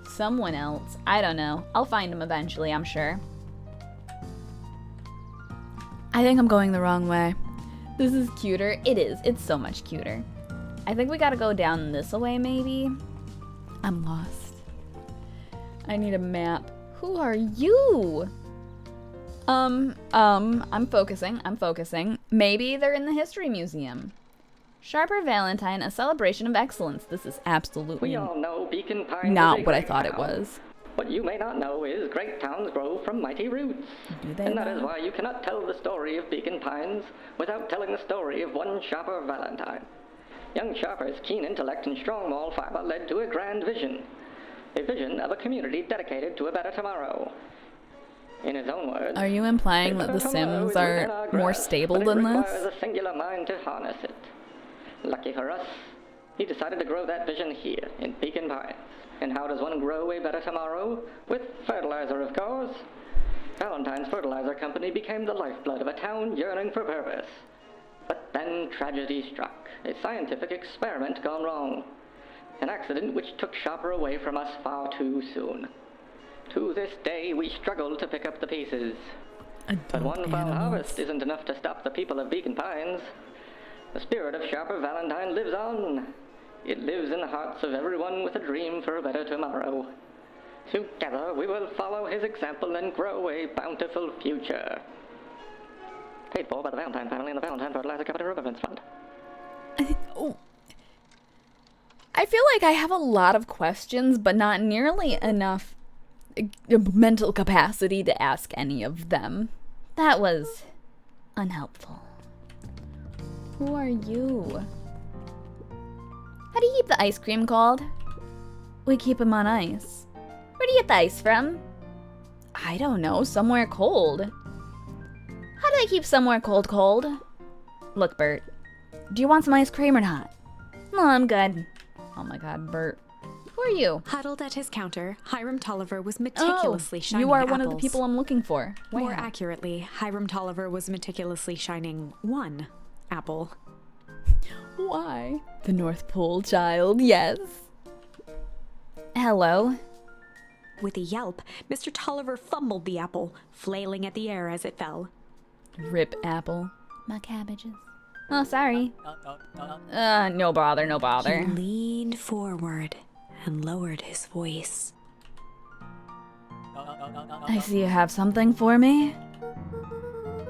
someone else. I don't know. I'll find him eventually, I'm sure. I think I'm going the wrong way. This is cuter. It is. It's so much cuter. I think we gotta go down this way, maybe. I'm lost. I need a map. Who are you? I'm focusing. Maybe they're in the History Museum. Sharper Valentine, a celebration of excellence. This is absolutely We all know Beacon Pines not is a what I great thought it town. was. What you may not know is great towns grow from mighty roots. Do they And that is though? why you cannot tell the story of Beacon Pines without telling the story of one Sharper Valentine. Young Sharper's keen intellect and strong moral fiber led to a grand vision. A vision of a community dedicated to a better tomorrow. In his own words, Are you implying "A that The better tomorrow Sims is are within our more grasp, stable but than it this? requires a singular mind to harness it. Lucky for us, he decided to grow that vision here, in Beacon Pines. And how does one grow a better tomorrow? With fertilizer, of course. Valentine's Fertilizer Company became the lifeblood of a town yearning for purpose. But then tragedy struck, a scientific experiment gone wrong. An accident which took Sharper away from us far too soon. To this day, we struggle to pick up the pieces. But one foul harvest isn't enough to stop the people of Beacon Pines. The spirit of Sharper Valentine lives on. It lives in the hearts of everyone with a dream for a better tomorrow. Together, we will follow his example and grow a bountiful future. Paid for by the Valentine family and the Valentine Fertilizer Company Remembrance Fund. Oh. I feel like I have a lot of questions, but not nearly enough mental capacity to ask any of them. That was unhelpful. Who are you? How do you keep the ice cream cold? We keep them on ice. Where do you get the ice from? I don't know, somewhere cold. How do they keep somewhere cold? Look, Bert, do you want some ice cream or not? No, I'm good. Oh my god, Bert. Who are you? Huddled at his counter, Hiram Tolliver was meticulously shining you are apples. one of the people I'm looking for. More Wow. accurately, Hiram Tolliver was meticulously shining one apple. Why? The North Pole, child, yes. Hello. With a yelp, Mr. Tolliver fumbled the apple, flailing at the air as it fell. Rip apple. My cabbages. Oh, sorry. No bother. He leaned forward and lowered his voice. I see you have something for me.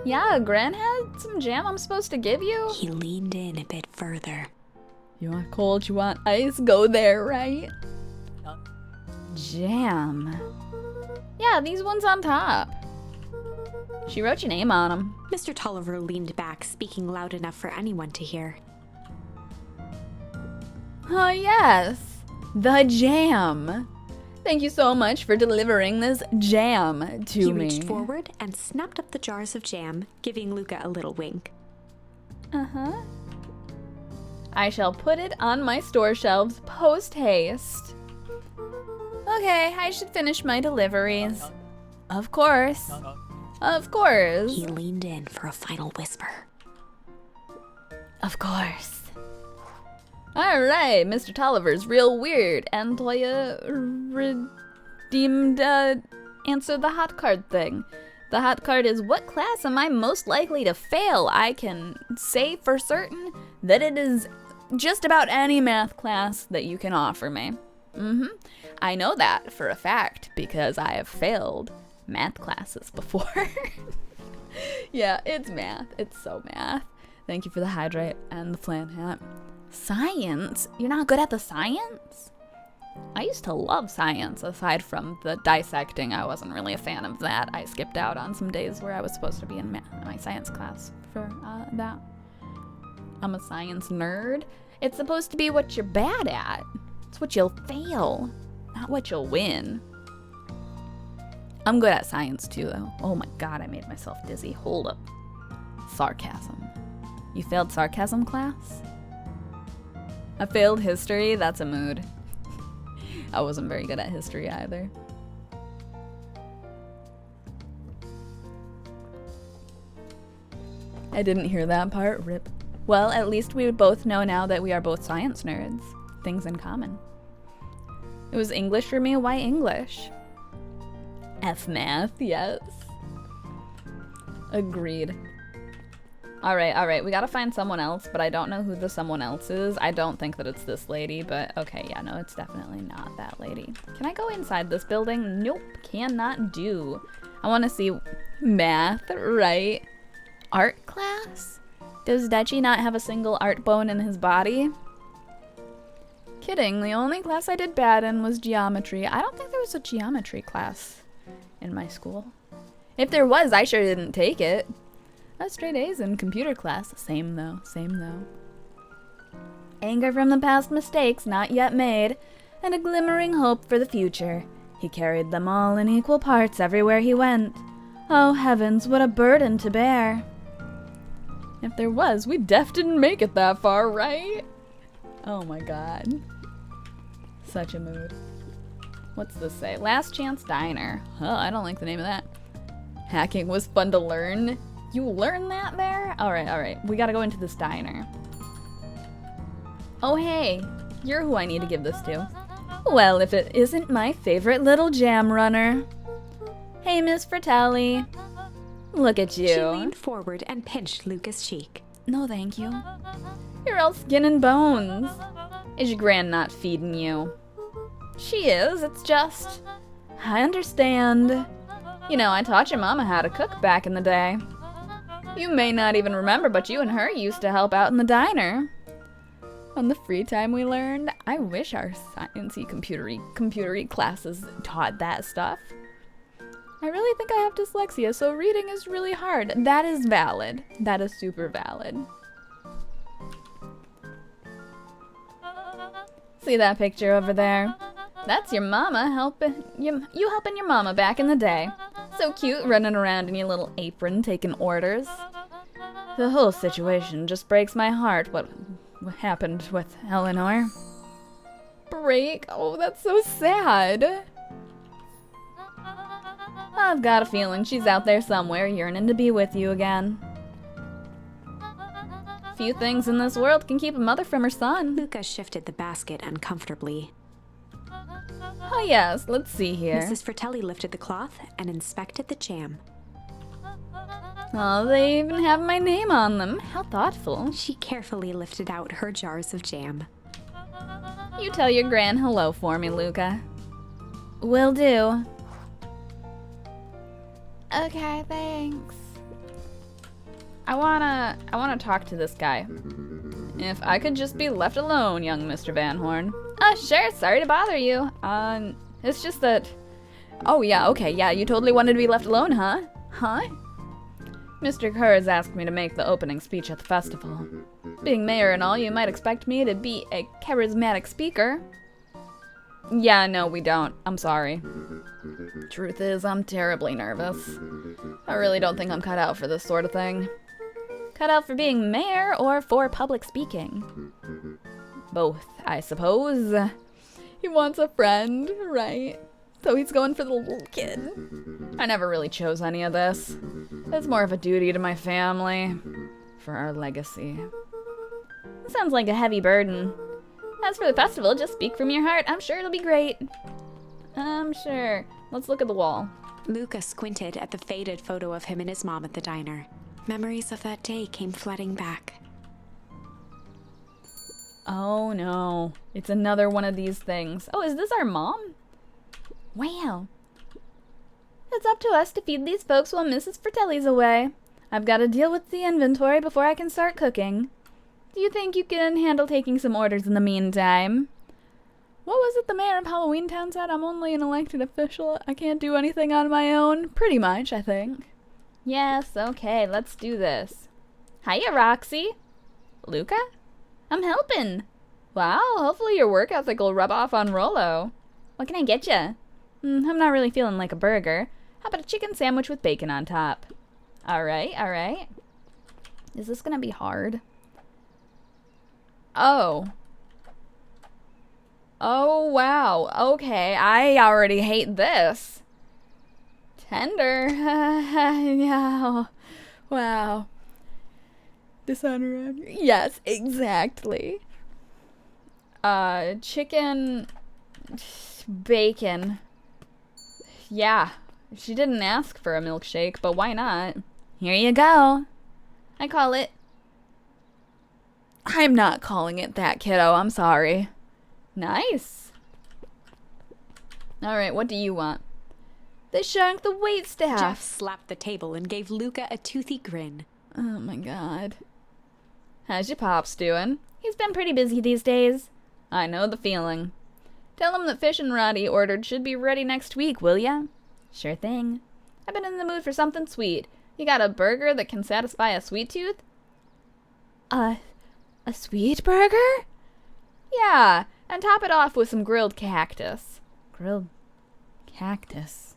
Yeah, Gran had some jam I'm supposed to give you. He leaned in a bit further. You want cold, you want ice, go there, right? Jam. Yeah, these ones on top. She wrote your name on them. Mr. Tolliver leaned back, speaking loud enough for anyone to hear. Oh, yes. The jam. Thank you so much for delivering this jam to He me. reached forward and snapped up the jars of jam, giving Luca a little wink. Uh-huh. I shall put it on my store shelves post-haste. Okay, I should finish my deliveries. Of course. Of course. He leaned in for a final whisper. Of course. Alright, Mr. Tolliver's real weird. And redeemed, answer the hot card thing. The hot card is, what class am I most likely to fail? I can say for certain that it is just about any math class that you can offer me. I know that for a fact because I have failed math classes before. Yeah, it's math. It's so math. Thank you for the hydrate and the flan hat. Science? You're not good at the science? I used to love science. Aside from the dissecting, I wasn't really a fan of that. I skipped out on some days where I was supposed to be in my science class for that. I'm a science nerd. It's supposed to be what you're bad at. It's what you'll fail, not what you'll win. I'm good at science too, though. Oh my god, I made myself dizzy. Hold up. Sarcasm. You failed sarcasm class? I failed history? That's a mood. I wasn't very good at history either. I didn't hear that part, rip. Well, at least we both know now that we are both science nerds. Things in common. It was English for me. Why English? F math, yes. Agreed. Alright, we gotta find someone else, but I don't know who the someone else is. I don't think that it's this lady, but okay, yeah, no, it's definitely not that lady. Can I go inside this building? Nope, cannot do. I want to see math, right? Art class? Does Dechi not have a single art bone in his body? Kidding, the only class I did bad in was geometry. I don't think there was a geometry class in my school. If there was, I sure didn't take it. I was straight A's in computer class. Same though. Anger from the past mistakes not yet made, and a glimmering hope for the future. He carried them all in equal parts everywhere he went. Oh heavens, what a burden to bear. If there was, we didn't make it that far, right? Oh my god. Such a mood. What's this say? Last Chance Diner. Oh, I don't like the name of that. Hacking was fun to learn. You learn that there? Alright. We gotta go into this diner. Oh hey, you're who I need to give this to. Well, if it isn't my favorite little jam runner. Hey, Miss Fratelli. Look at you. She leaned forward and pinched Luca's cheek. No, thank you. You're all skin and bones. Is your gran not feeding you? She is, it's just... I understand. You know, I taught your mama how to cook back in the day. You may not even remember, but you and her used to help out in the diner. On the free time we learned, I wish our sciencey computery classes taught that stuff. I really think I have dyslexia, so reading is really hard. That is valid. That is super valid. See that picture over there? That's your mama helping you helping your mama back in the day. So cute, running around in your little apron taking orders. The whole situation just breaks my heart. What happened with Eleanor? Break? Oh, that's so sad. I've got a feeling she's out there somewhere yearning to be with you again. Few things in this world can keep a mother from her son. Luca shifted the basket uncomfortably. Oh yes, let's see here. Mrs. Fratelli lifted the cloth and inspected the jam. Oh, they even have my name on them. How thoughtful. She carefully lifted out her jars of jam. You tell your gran hello for me, Luca. Will do. Okay, thanks. I wanna talk to this guy. If I could just be left alone, young Mr. Van Horn. Sure, sorry to bother you. It's just that... Oh yeah, okay, yeah, you totally wanted to be left alone, huh? Huh? Mr. Kerr has asked me to make the opening speech at the festival. Being mayor and all, you might expect me to be a charismatic speaker. Yeah, no, we don't. I'm sorry. Truth is, I'm terribly nervous. I really don't think I'm cut out for this sort of thing. Cut out for being mayor or for public speaking? Both, I suppose. He wants a friend, right? So he's going for the little kid. I never really chose any of this. It's more of a duty to my family. For our legacy. It sounds like a heavy burden. As for the festival, just speak from your heart. I'm sure it'll be great. I'm sure. Let's look at the wall. Luca squinted at the faded photo of him and his mom at the diner. Memories of that day came flooding back. Oh no. It's another one of these things. Oh, is this our mom? Wow. It's up to us to feed these folks while Mrs. Fratelli's away. I've got to deal with the inventory before I can start cooking. Do you think you can handle taking some orders in the meantime? What was it the mayor of Halloween Town said? I'm only an elected official. I can't do anything on my own. Pretty much, I think. Yes, okay, let's do this. Hiya, Roxy. Luca? I'm helping. Wow, hopefully your work ethic will rub off on Rolo. What can I get you? I'm not really feeling like a burger. How about a chicken sandwich with bacon on top? Alright. Is this gonna be hard? Oh. Oh, wow. Okay, I already hate this. Tender. Yeah. Wow. Dishonor. Yes, exactly. Chicken. Bacon. Yeah. She didn't ask for a milkshake, but why not? Here you go. I call it. I'm not calling it that, kiddo. I'm sorry. Nice. Alright, what do you want? They shrunk the waitstaff. Jeff slapped the table and gave Luca a toothy grin. Oh my god. How's your pops doing? He's been pretty busy these days. I know the feeling. Tell him that fish and rod he ordered should be ready next week, will ya? Sure thing. I've been in the mood for something sweet. You got a burger that can satisfy a sweet tooth? A sweet burger? Yeah, and top it off with some grilled cactus. Grilled cactus.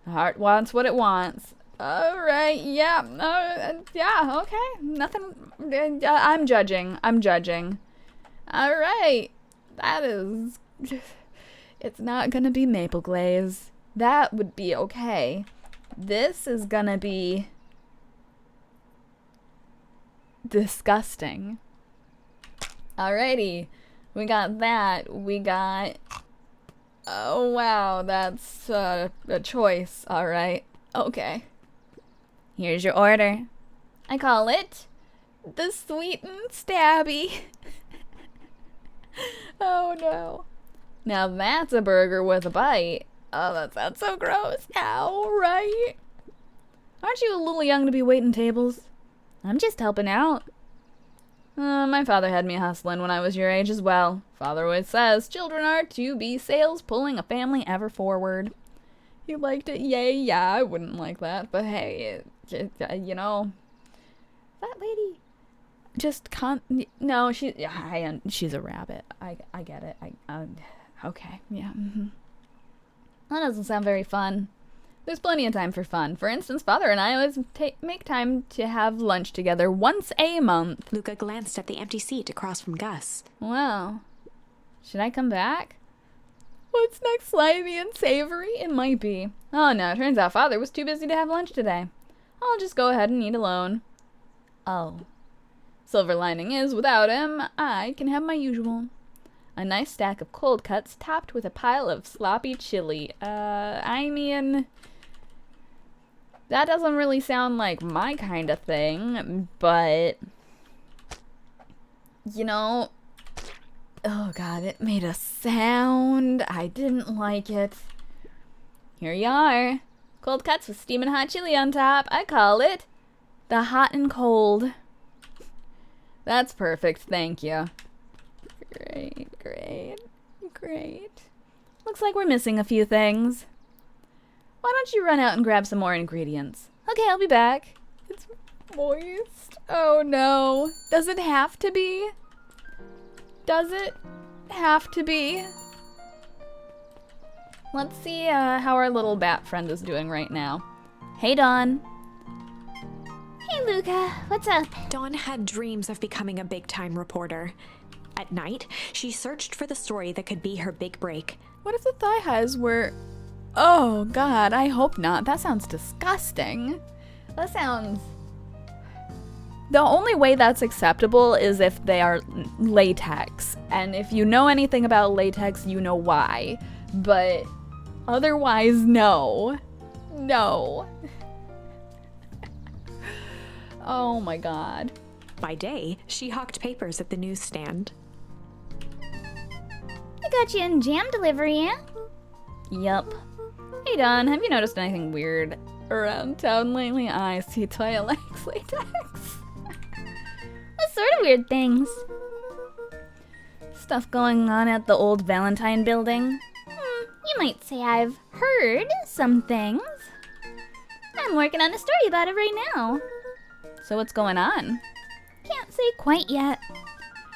The heart wants what it wants. Alright, yeah, yeah, okay. Nothing, I'm judging. Alright, that is, it's not gonna be maple glaze. That would be okay. This is gonna be disgusting. Alrighty, we got that. We got, oh wow, that's a choice. Alright, okay. Here's your order. I call it the sweetened stabby. Oh no. Now that's a burger with a bite. Oh, that sounds so gross. Ow, right? Aren't you a little young to be waiting tables? I'm just helping out. My father had me hustling when I was your age as well. Father always says children are to be sails pulling a family ever forward. He liked it. Yay, yeah, I wouldn't like that. But hey, you know, that lady just can't. No, she's a rabbit. I get it. Okay, yeah. That doesn't sound very fun. There's plenty of time for fun. For instance, Father and I always make time to have lunch together once a month. Luca glanced at the empty seat across from Gus. Well, should I come back? What's next, slimy and savory? It might be. Oh no, turns out Father was too busy to have lunch today. I'll just go ahead and eat alone. Oh. Silver lining is, without him, I can have my usual. A nice stack of cold cuts topped with a pile of sloppy chili. I mean, that doesn't really sound like my kind of thing, but, you know, oh god, it made a sound. I didn't like it. Here you are. Cold cuts with steaming hot chili on top. I call it the hot and cold. That's perfect, thank you. Great. Looks like we're missing a few things. Why don't you run out and grab some more ingredients? Okay, I'll be back. It's moist. Oh no. Does it have to be? Does it have to be? Let's see how our little bat friend is doing right now. Hey, Dawn. Hey, Luca. What's up? Dawn had dreams of becoming a big-time reporter. At night, she searched for the story that could be her big break. What if the thigh highs were... Oh, God, I hope not. That sounds disgusting. That sounds... The only way that's acceptable is if they are latex. And if you know anything about latex, you know why. But otherwise, no. No. Oh my god. By day, she hawked papers at the newsstand. I got you in jam delivery, yeah? Yup. Hey Don, have you noticed anything weird around town lately? I see Toya likes latex. What sort of weird things? Stuff going on at the old Valentine building. You might say I've heard some things. I'm working on a story about it right now. So what's going on? Can't say quite yet.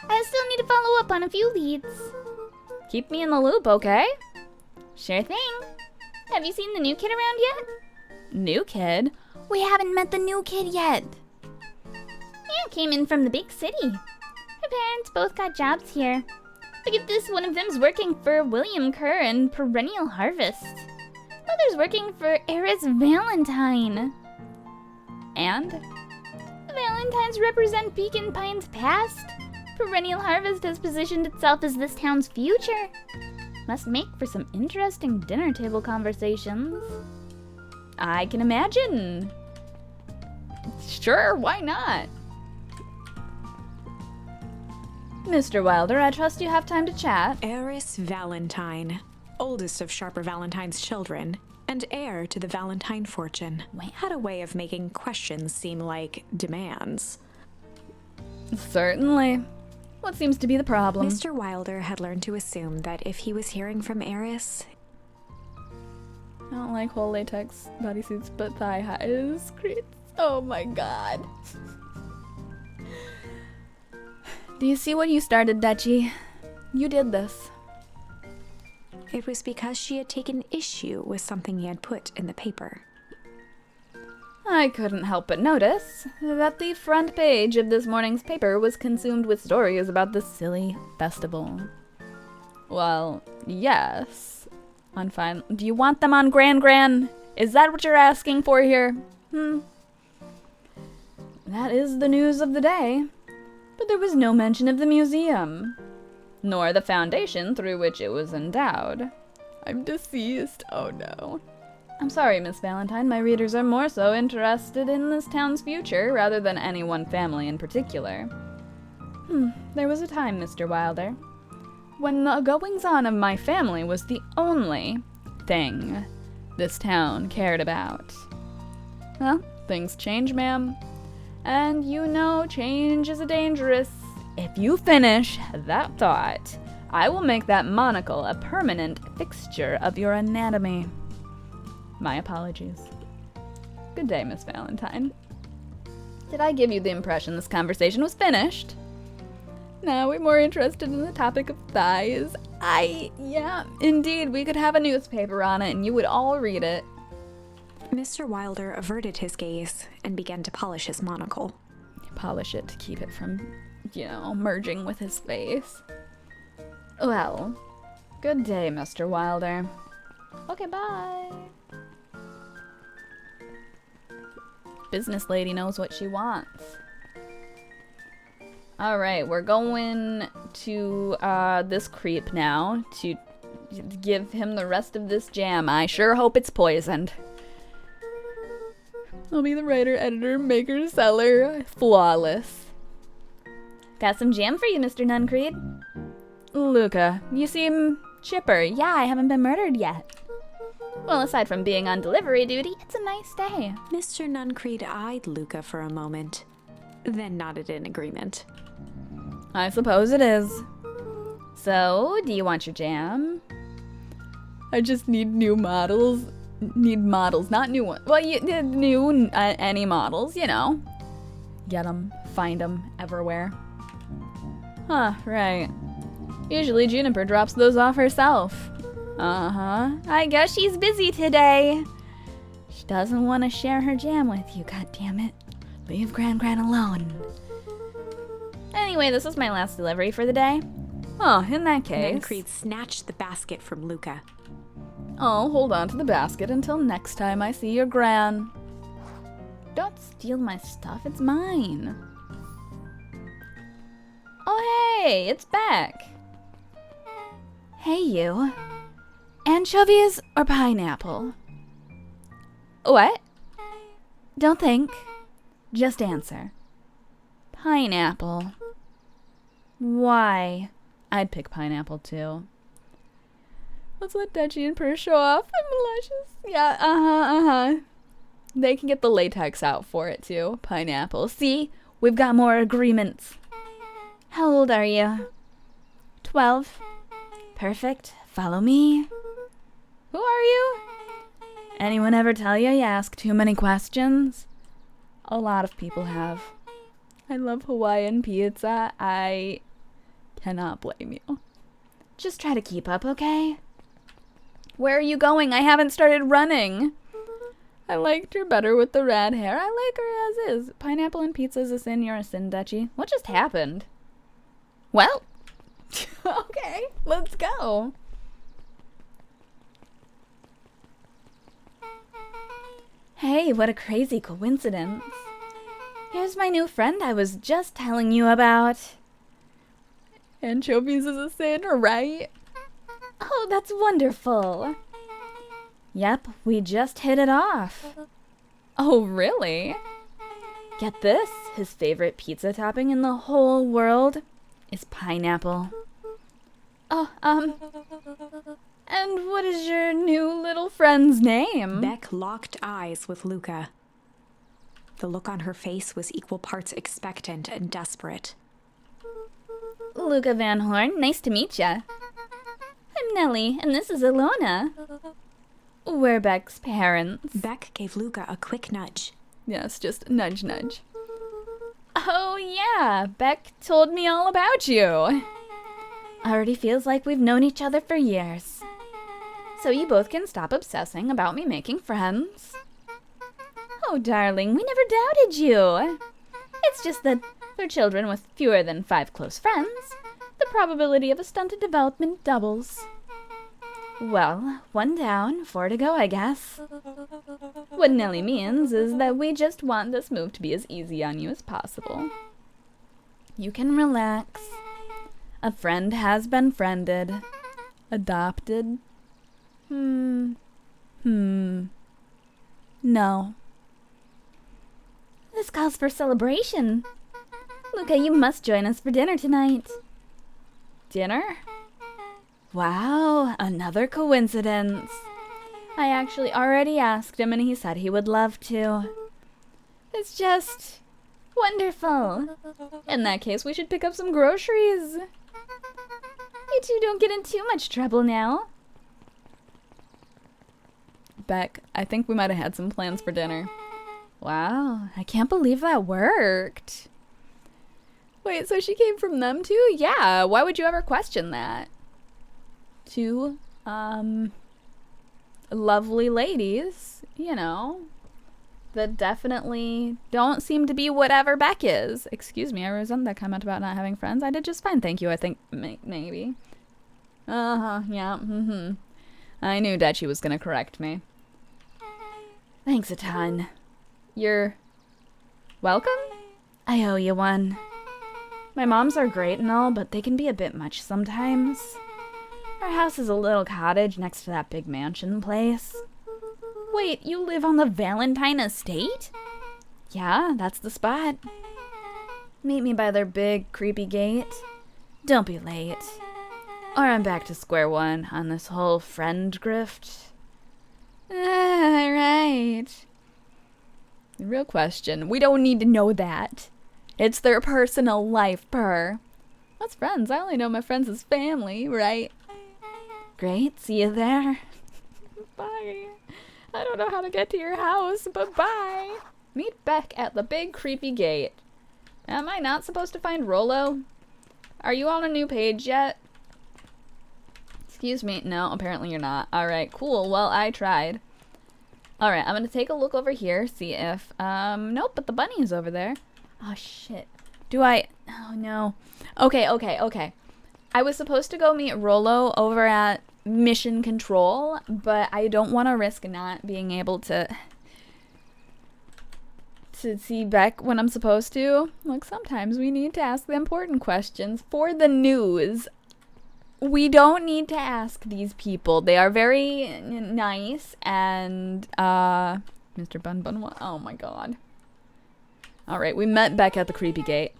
I still need to follow up on a few leads. Keep me in the loop, okay? Sure thing. Have you seen the new kid around yet? New kid? We haven't met the new kid yet. Yeah, came in from the big city. Her parents both got jobs here. Look at this, one of them's working for William Kerr and Perennial Harvest. Others working for Eris Valentine. And? The Valentines represent Beacon Pines' past. Perennial Harvest has positioned itself as this town's future. Must make for some interesting dinner table conversations. I can imagine. Sure, why not? Mr. Wilder, I trust you have time to chat. Eris Valentine, oldest of Sharper Valentine's children, and heir to the Valentine fortune, had a way of making questions seem like demands. Certainly. What seems to be the problem? Mr. Wilder had learned to assume that if he was hearing from Eris, I don't like whole latex bodysuits, but thigh highs creates. Oh my god. Do you see what you started, Dutchie? You did this. it was because she had taken issue with something he had put in the paper. I couldn't help but notice that the front page of this morning's paper was consumed with stories about the silly festival. Well, yes. On fine. Do you want them on Gran? Is that what you're asking for here? That is the news of the day. But there was no mention of the museum, nor the foundation through which it was endowed. I'm deceased. Oh no. I'm sorry, Miss Valentine. My readers are more so interested in this town's future rather than any one family in particular. There was a time, Mr. Wilder, when the goings-on of my family was the only thing this town cared about. Well, things change, ma'am. And you know change is dangerous. If you finish that thought, I will make that monocle a permanent fixture of your anatomy. My apologies. Good day, Miss Valentine. Did I give you the impression this conversation was finished? Now we're more interested in the topic of thighs. Yeah, indeed, we could have a newspaper on it and you would all read it. Mr. Wilder averted his gaze and began to polish his monocle. Polish it to keep it from, merging with his face. Well, good day, Mr. Wilder. Okay, bye. Business lady knows what she wants. Alright, we're going to this creep now to give him the rest of this jam. I sure hope it's poisoned. I'll be the writer, editor, maker, seller. Flawless. Got some jam for you, Mr. Nuncreed. Luca, you seem chipper. Yeah, I haven't been murdered yet. Well, aside from being on delivery duty, it's a nice day. Mr. Nuncreed eyed Luca for a moment, then nodded in agreement. I suppose it is. So, do you want your jam? I just need new models. Need models, not new ones. Well, any models, Get them, find them, everywhere. Huh, right. Usually Juniper drops those off herself. I guess she's busy today. She doesn't want to share her jam with you, goddammit. Leave Gran alone. Anyway, this is my last delivery for the day. Oh, in that case. Nuncreed snatched the basket from Luca. I'll hold on to the basket until next time I see your Gran. Don't steal my stuff, it's mine. Oh hey, it's back. Hey you. Anchovies or pineapple? What? Don't think. Just answer. Pineapple. Why? I'd pick pineapple too. Let's let Dutchie and Purr show off. I'm luscious. Yeah, They can get the latex out for it too. Pineapple. See? We've got more agreements. How old are you? 12. Perfect. Follow me. Who are you? Anyone ever tell you ask too many questions? A lot of people have. I love Hawaiian pizza. I cannot blame you. Just try to keep up, okay? Where are you going? I haven't started running. I liked her better with the red hair. I like her as is. Pineapple and pizza is a sin. You're a sin, Dutchie. What just happened? Well, Okay, let's go. Hey, what a crazy coincidence. Here's my new friend I was just telling you about. Anchovies is a sin, right? Oh, that's wonderful. Yep, we just hit it off. Oh, really? Get this, his favorite pizza topping in the whole world is pineapple. Oh, and what is your new little friend's name? Beck locked eyes with Luca. The look on her face was equal parts expectant and desperate. Luca Van Horn, nice to meet ya. I'm Nellie, and this is Ilona. We're Beck's parents. Beck gave Luca a quick nudge. Yes, just nudge, nudge. Oh, yeah, Beck told me all about you. Already feels like we've known each other for years. So you both can stop obsessing about me making friends. Oh, darling, we never doubted you. It's just that for children with fewer than 5 close friends, the probability of a stunted development doubles. Well, 1 down, 4 to go, I guess. What Nellie means is that we just want this move to be as easy on you as possible. You can relax. A friend has been friended. Adopted. No. This calls for celebration. Luca, you must join us for dinner tonight. Dinner? Wow, another coincidence. I actually already asked him and he said he would love to. It's just wonderful. In that case, we should pick up some groceries. You two don't get in too much trouble now. Beck, I think we might have had some plans for dinner. Wow, I can't believe that worked. Wait, so she came from them too? Yeah, why would you ever question that? 2, lovely ladies, you know, that definitely don't seem to be whatever Beck is. Excuse me, I resent that comment about not having friends. I did just fine, thank you, I think, maybe. Yeah, I knew Dutchie was gonna correct me. Thanks a ton. You're welcome? I owe you one. My moms are great and all, but they can be a bit much sometimes. Our house is a little cottage next to that big mansion place. Wait, you live on the Valentine estate? Yeah, that's the spot. Meet me by their big, creepy gate. Don't be late. Or I'm back to square one on this whole friend grift. Right. The real question, we don't need to know that. It's their personal life, Per. What's friends? I only know my friends as family, right? Great, see you there. Bye. I don't know how to get to your house, but bye. Meet Beck at the big creepy gate. Am I not supposed to find Rollo? Are you on a new page yet? Excuse me. No, apparently you're not. Alright, cool. Well, I tried. Alright, I'm gonna take a look over here, see if, nope, but the bunny is over there. Oh, shit. Oh, no. Okay. I was supposed to go meet Rollo over at Mission Control, but I don't want to risk not being able to see Beck when I'm supposed to. Like, sometimes we need to ask the important questions for the news. We don't need to ask these people. They are very nice and, Mr. Bun Bun, oh my god. Alright, we met Beck at the creepy gate.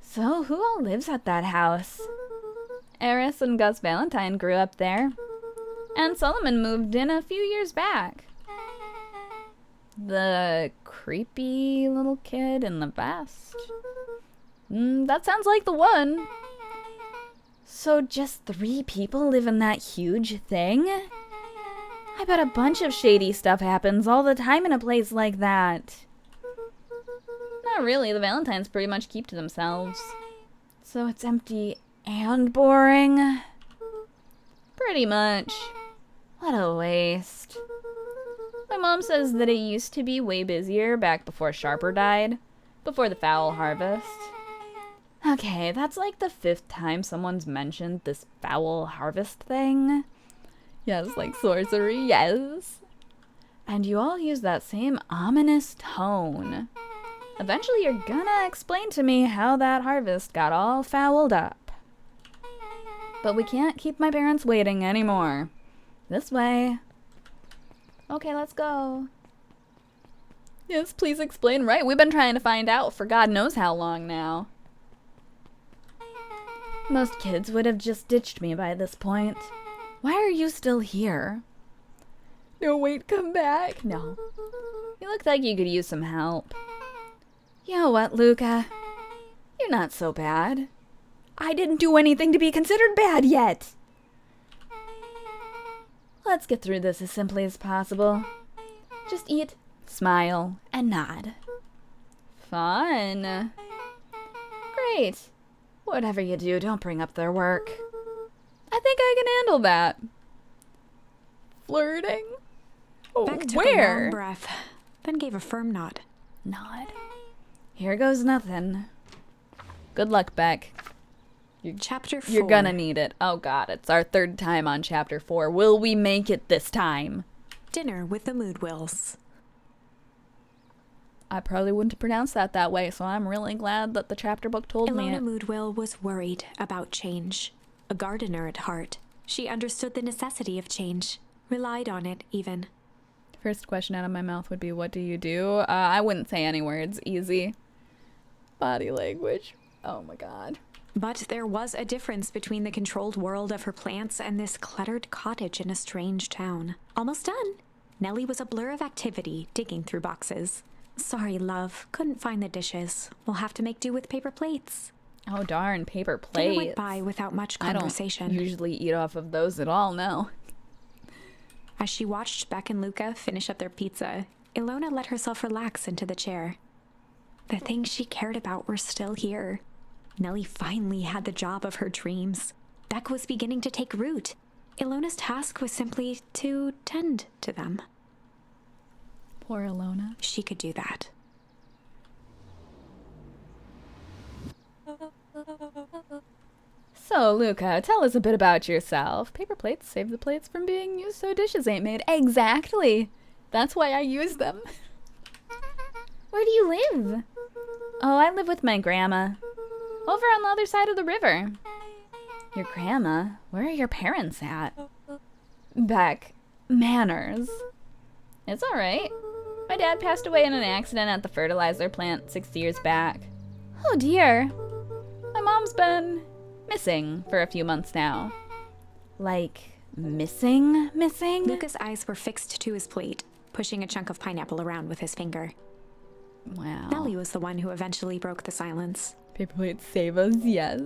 So, who all lives at that house? Eris and Gus Valentine grew up there. And Solomon moved in a few years back. The creepy little kid in the vest? That sounds like the one. So just 3 people live in that huge thing? I bet a bunch of shady stuff happens all the time in a place like that. Not really, the Valentines pretty much keep to themselves. So it's empty and boring? Pretty much. What a waste. My mom says that it used to be way busier back before Sharper died. Before the fowl harvest. Okay, that's like the 5th time someone's mentioned this foul harvest thing. Yes, like sorcery, yes. And you all use that same ominous tone. Eventually you're gonna explain to me how that harvest got all fouled up. But we can't keep my parents waiting anymore. This way. Okay, let's go. Yes, please explain. Right, we've been trying to find out for God knows how long now. Most kids would have just ditched me by this point. Why are you still here? No, wait, come back. No. You look like you could use some help. You know what, Luca? You're not so bad. I didn't do anything to be considered bad yet. Let's get through this as simply as possible. Just eat, smile, and nod. Fun. Great. Whatever you do, don't bring up their work. I think I can handle that. Flirting? Oh, Beck took a where? long breath, then gave a firm nod. Nod. Here goes nothing. Good luck, Beck. Chapter 4. You're gonna need it. Oh god, it's our 3rd time on chapter 4. Will we make it this time? Dinner with the Moodwills. I probably wouldn't have pronounced that way, so I'm really glad that the chapter book told me Ilona it. Moodwill was worried about change. A gardener at heart, she understood the necessity of change, relied on it even. First question out of my mouth would be, what do you do? I wouldn't say any words. Easy. Body language. Oh my god. But there was a difference between the controlled world of her plants and this cluttered cottage in a strange town. Almost done. Nellie was a blur of activity, digging through boxes. Sorry, love. Couldn't find the dishes. We'll have to make do with paper plates. Oh darn, paper Dinner plates. went by without much I conversation. don't usually eat off of those at all, no. As she watched Beck and Luca finish up their pizza, Ilona let herself relax into the chair. The things she cared about were still here. Nellie finally had the job of her dreams. Beck was beginning to take root. Ilona's task was simply to tend to them. Poor Ilona. She could do that. So, Luca, tell us a bit about yourself. Paper plates save the plates from being used so dishes ain't made. Exactly. That's why I use them. Where do you live? Oh, I live with my grandma. Over on the other side of the river. Your grandma? Where are your parents at? Beck. Manners. It's alright. My dad passed away in an accident at the fertilizer plant 6 years back. Oh dear. My mom's been missing for a few months now. Like, missing? Luca's eyes were fixed to his plate, pushing a chunk of pineapple around with his finger. Wow. Nellie was the one who eventually broke the silence. Paper plates save us, yes.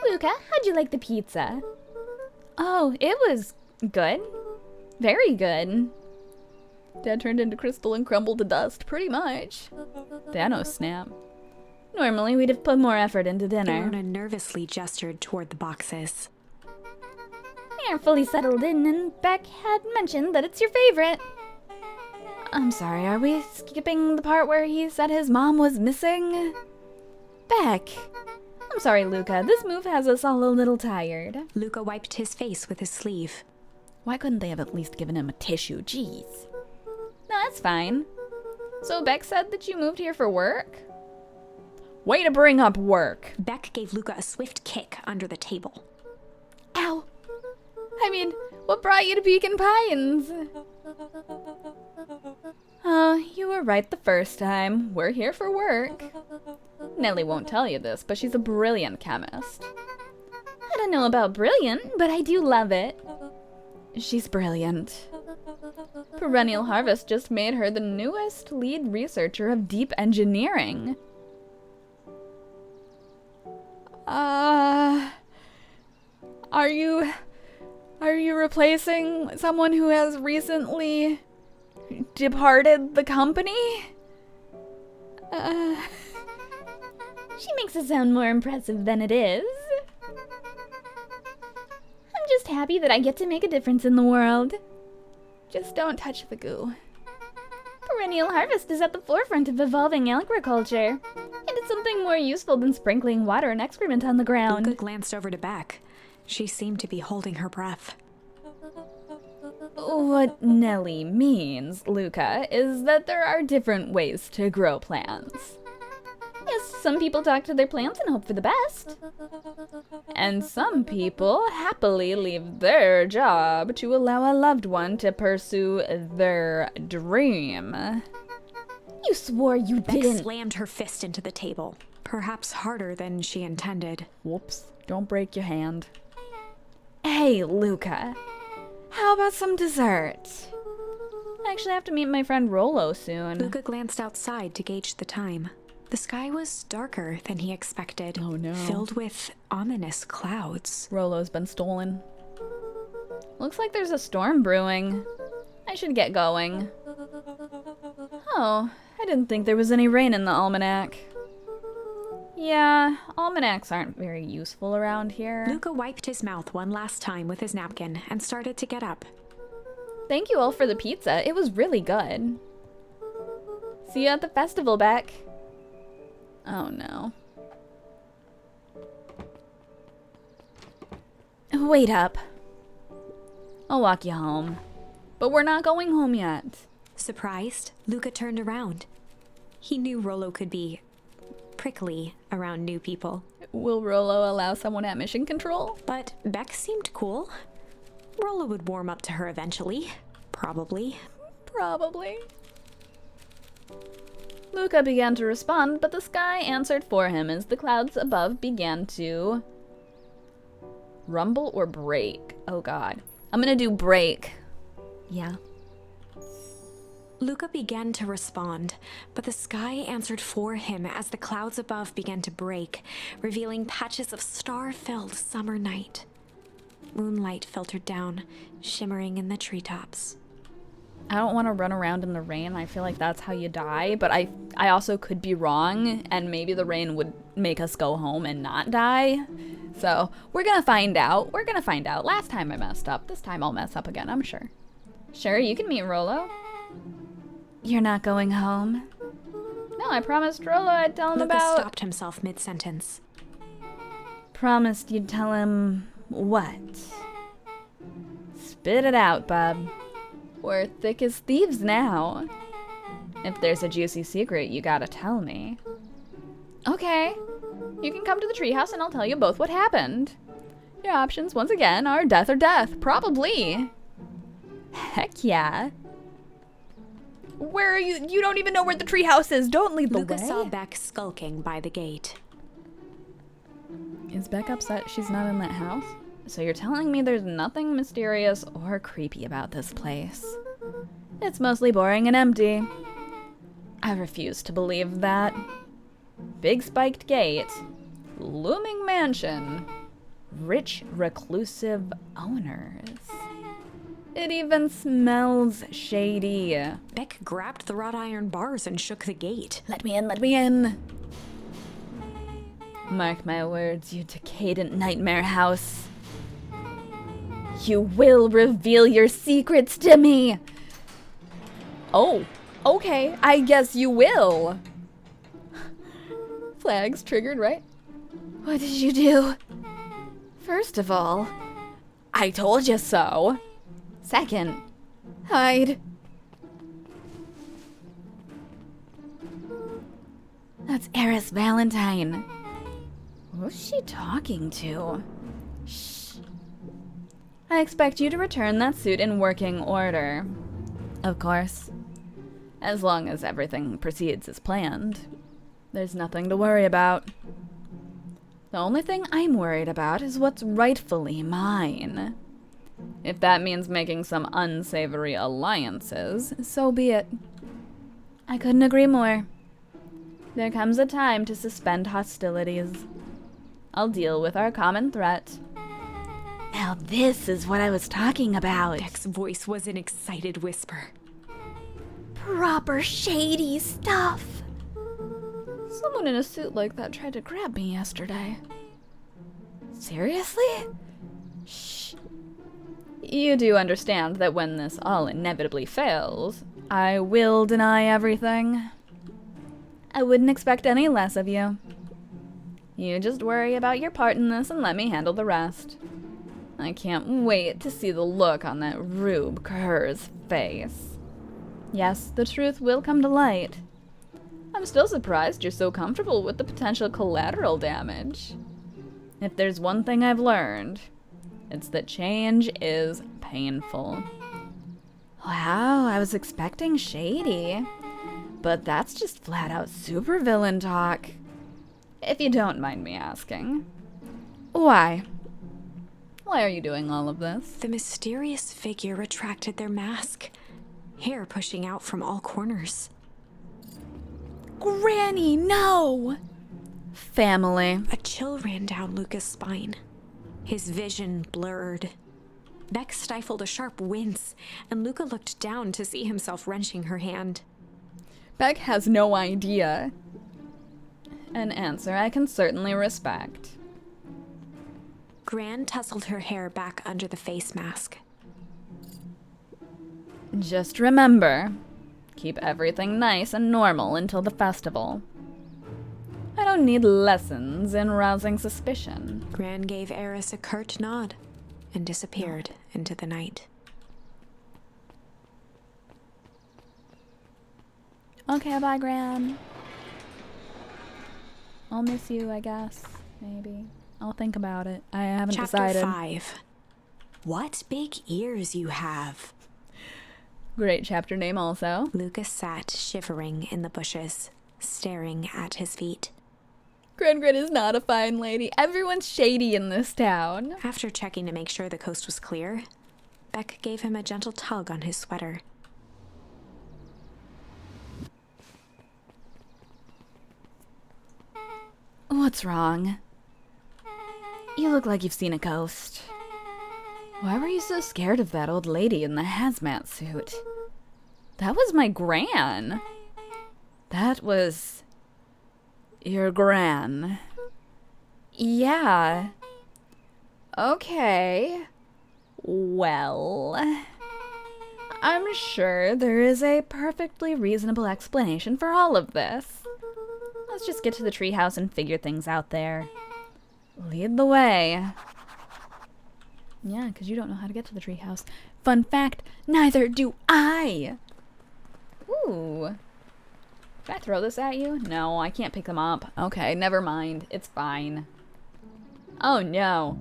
Luca, how'd you like the pizza? Oh, it was good. Very good. Dad turned into crystal and crumbled to dust, pretty much. Thanos snap. Normally, we'd have put more effort into dinner. Ilona nervously gestured toward the boxes. You're fully settled in, and Beck had mentioned that it's your favorite. I'm sorry, are we skipping the part where he said his mom was missing? Beck. I'm sorry, Luca. This move has us all a little tired. Luca wiped his face with his sleeve. Why couldn't they have at least given him a tissue? Jeez. No, that's fine. So Beck said that you moved here for work? Way to bring up work. Beck gave Luca a swift kick under the table. Ow. I mean, what brought you to Beacon Pines? Oh, you were right the first time. We're here for work. Nellie won't tell you this, but she's a brilliant chemist. I don't know about brilliant, but I do love it. She's brilliant. Perennial Harvest just made her the newest lead researcher of deep engineering. Are you replacing someone who has recently departed the company? She makes it sound more impressive than it is. I'm just happy that I get to make a difference in the world. Just don't touch the goo. Perennial Harvest is at the forefront of evolving agriculture, and it's It's something more useful than sprinkling water and excrement on the ground. Luca glanced over to Beck. She seemed to be holding her breath. What Nellie means, Luca, is that there are different ways to grow plants. Yes, some people talk to their plants and hope for the best. And some people happily leave their job to allow a loved one to pursue their dream. You swore you Beck didn't. slammed her fist into the table, perhaps harder than she intended. Whoops, don't break your hand. Hey, Luca, how about some dessert? I actually have to meet my friend Rollo soon. Luca glanced outside to gauge the time. The sky was darker than he expected. Oh, no. Filled with ominous clouds. Rollo's been stolen. Looks like there's a storm brewing. I should get going. Oh, I didn't think there was any rain in the almanac. Yeah, almanacs aren't very useful around here. Luca wiped his mouth one last time with his napkin and started to get up. Thank you all for the pizza. It was really good. See you at the festival, Beck. Oh no. Wait up. I'll walk you home. But we're not going home yet. Surprised, Luca turned around. He knew Rollo could be prickly around new people. Will Rollo allow someone at mission control? But Beck seemed cool. Rollo would warm up to her eventually. Probably. Probably. Luca began to respond, but the sky answered for him as the clouds above began to rumble or break. Oh god. I'm gonna do break. Yeah. Luca began to respond, but the sky answered for him as the clouds above began to break, revealing patches of star-filled summer night. Moonlight filtered down, shimmering in the treetops. I don't want to run around in the rain. I feel like that's how you die, but I also could be wrong, and maybe the rain would make us go home and not die. So we're gonna find out. We're gonna find out. Last time I messed up. This time I'll mess up again, I'm sure. Sure, you can meet Rollo. You're not going home? No, I promised Rollo I'd tell him Luca about... stopped himself mid-sentence. Promised you'd tell him what? Spit it out, bub. We're thick as thieves now. If there's a juicy secret, you gotta tell me. Okay. You can come to the treehouse and I'll tell you both what happened. Your options, once again, are death or death. Probably. Heck yeah. Where are you? You don't even know where the treehouse is. Don't lead the Luca way. saw Beck skulking by the gate. Is Beck upset she's not in that house? So you're telling me there's nothing mysterious or creepy about this place? It's mostly boring and empty. I refuse to believe that. Big spiked gate. Looming mansion. Rich, reclusive owners. It even smells shady. Beck grabbed the wrought iron bars and shook the gate. Let me in, let me in. Mark my words, you decadent nightmare house. You will reveal your secrets to me. Oh, okay, I guess you will. Flags triggered, right? What did you do? First of all, I told you so. Second, hide. That's Eris Valentine. Who's she talking to? Shh. I expect you to return that suit in working order. Of course. As long as everything proceeds as planned. There's nothing to worry about. The only thing I'm worried about is what's rightfully mine. If that means making some unsavory alliances, so be it. I couldn't agree more. There comes a time to suspend hostilities. I'll deal with our common threat. Now this is what I was talking about. Beck's voice was an excited whisper. Proper shady stuff. Someone in a suit like that tried to grab me yesterday. Seriously? Shh. You do understand that when this all inevitably fails, I will deny everything? I wouldn't expect any less of you. You just worry about your part in this and let me handle the rest. I can't wait to see the look on that Rube Kerr's face. Yes, the truth will come to light. I'm still surprised you're so comfortable with the potential collateral damage. If there's one thing I've learned, it's that change is painful. Wow, I was expecting shady. But that's just flat out supervillain talk. If you don't mind me asking. Why? Why are you doing all of this? The mysterious figure retracted their mask, hair pushing out from all corners. Granny, no! Family. A chill ran down Luca's spine. His vision blurred. Beck stifled a sharp wince, and Luca looked down to see himself wrenching her hand. Beck has no idea. An answer I can certainly respect. Gran tousled her hair back under the face mask. Just remember, keep everything nice and normal until the festival. I don't need lessons in rousing suspicion. Gran gave Eris a curt nod and disappeared into the night. Okay, bye, Gran. I'll miss you, I guess. Maybe. I'll think about it. I haven't Chapter decided. 5. What big ears you have. Great chapter name also. Luca sat shivering in the bushes, staring at his feet. Gringrid is not a fine lady. Everyone's shady in this town. After checking to make sure the coast was clear, Beck gave him a gentle tug on his sweater. What's wrong? You look like you've seen a ghost. Why were you so scared of that old lady in the hazmat suit? That was my gran. That was your gran. Yeah. Okay. Well, I'm sure there is a perfectly reasonable explanation for all of this. Let's just get to the treehouse and figure things out there. Lead the way. Yeah, because you don't know how to get to the treehouse. Fun fact, neither do I. Ooh. Can I throw this at you? No, I can't pick them up. Okay, never mind. It's fine. Oh no.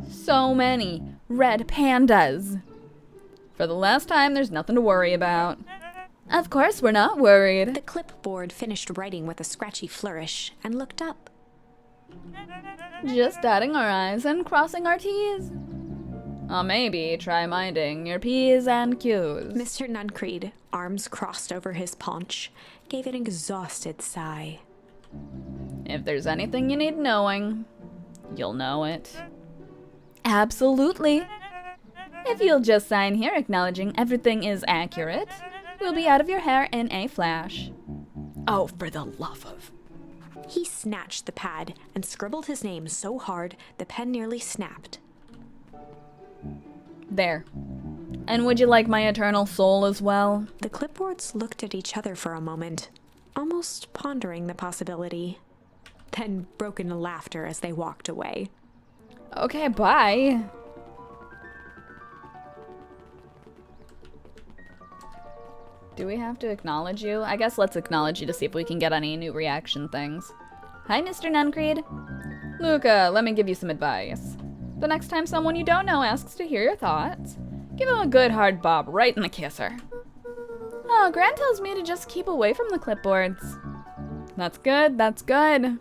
So many red pandas. For the last time, there's nothing to worry about. Of course we're not worried. The clipboard finished writing with a scratchy flourish and looked up. Just dotting our I's and crossing our T's. Or maybe try minding your P's and Q's. Mr. Nuncreed, arms crossed over his paunch, gave an exhausted sigh. If there's anything you need knowing, you'll know it. Absolutely. If you'll just sign here acknowledging everything is accurate, we'll be out of your hair in a flash. Oh, for the love of... He snatched the pad and scribbled his name so hard the pen nearly snapped. There. And would you like my eternal soul as well? The clipboards looked at each other for a moment, almost pondering the possibility, then broke into laughter as they walked away. Okay, bye. Do we have to acknowledge you? I guess let's acknowledge you to see if we can get any new reaction things. Hi, Mr. Nuncreed. Luca, let me give you some advice. The next time someone you don't know asks to hear your thoughts, give him a good hard bob right in the kisser. Oh, Gran tells me to just keep away from the clipboards. That's good, that's good.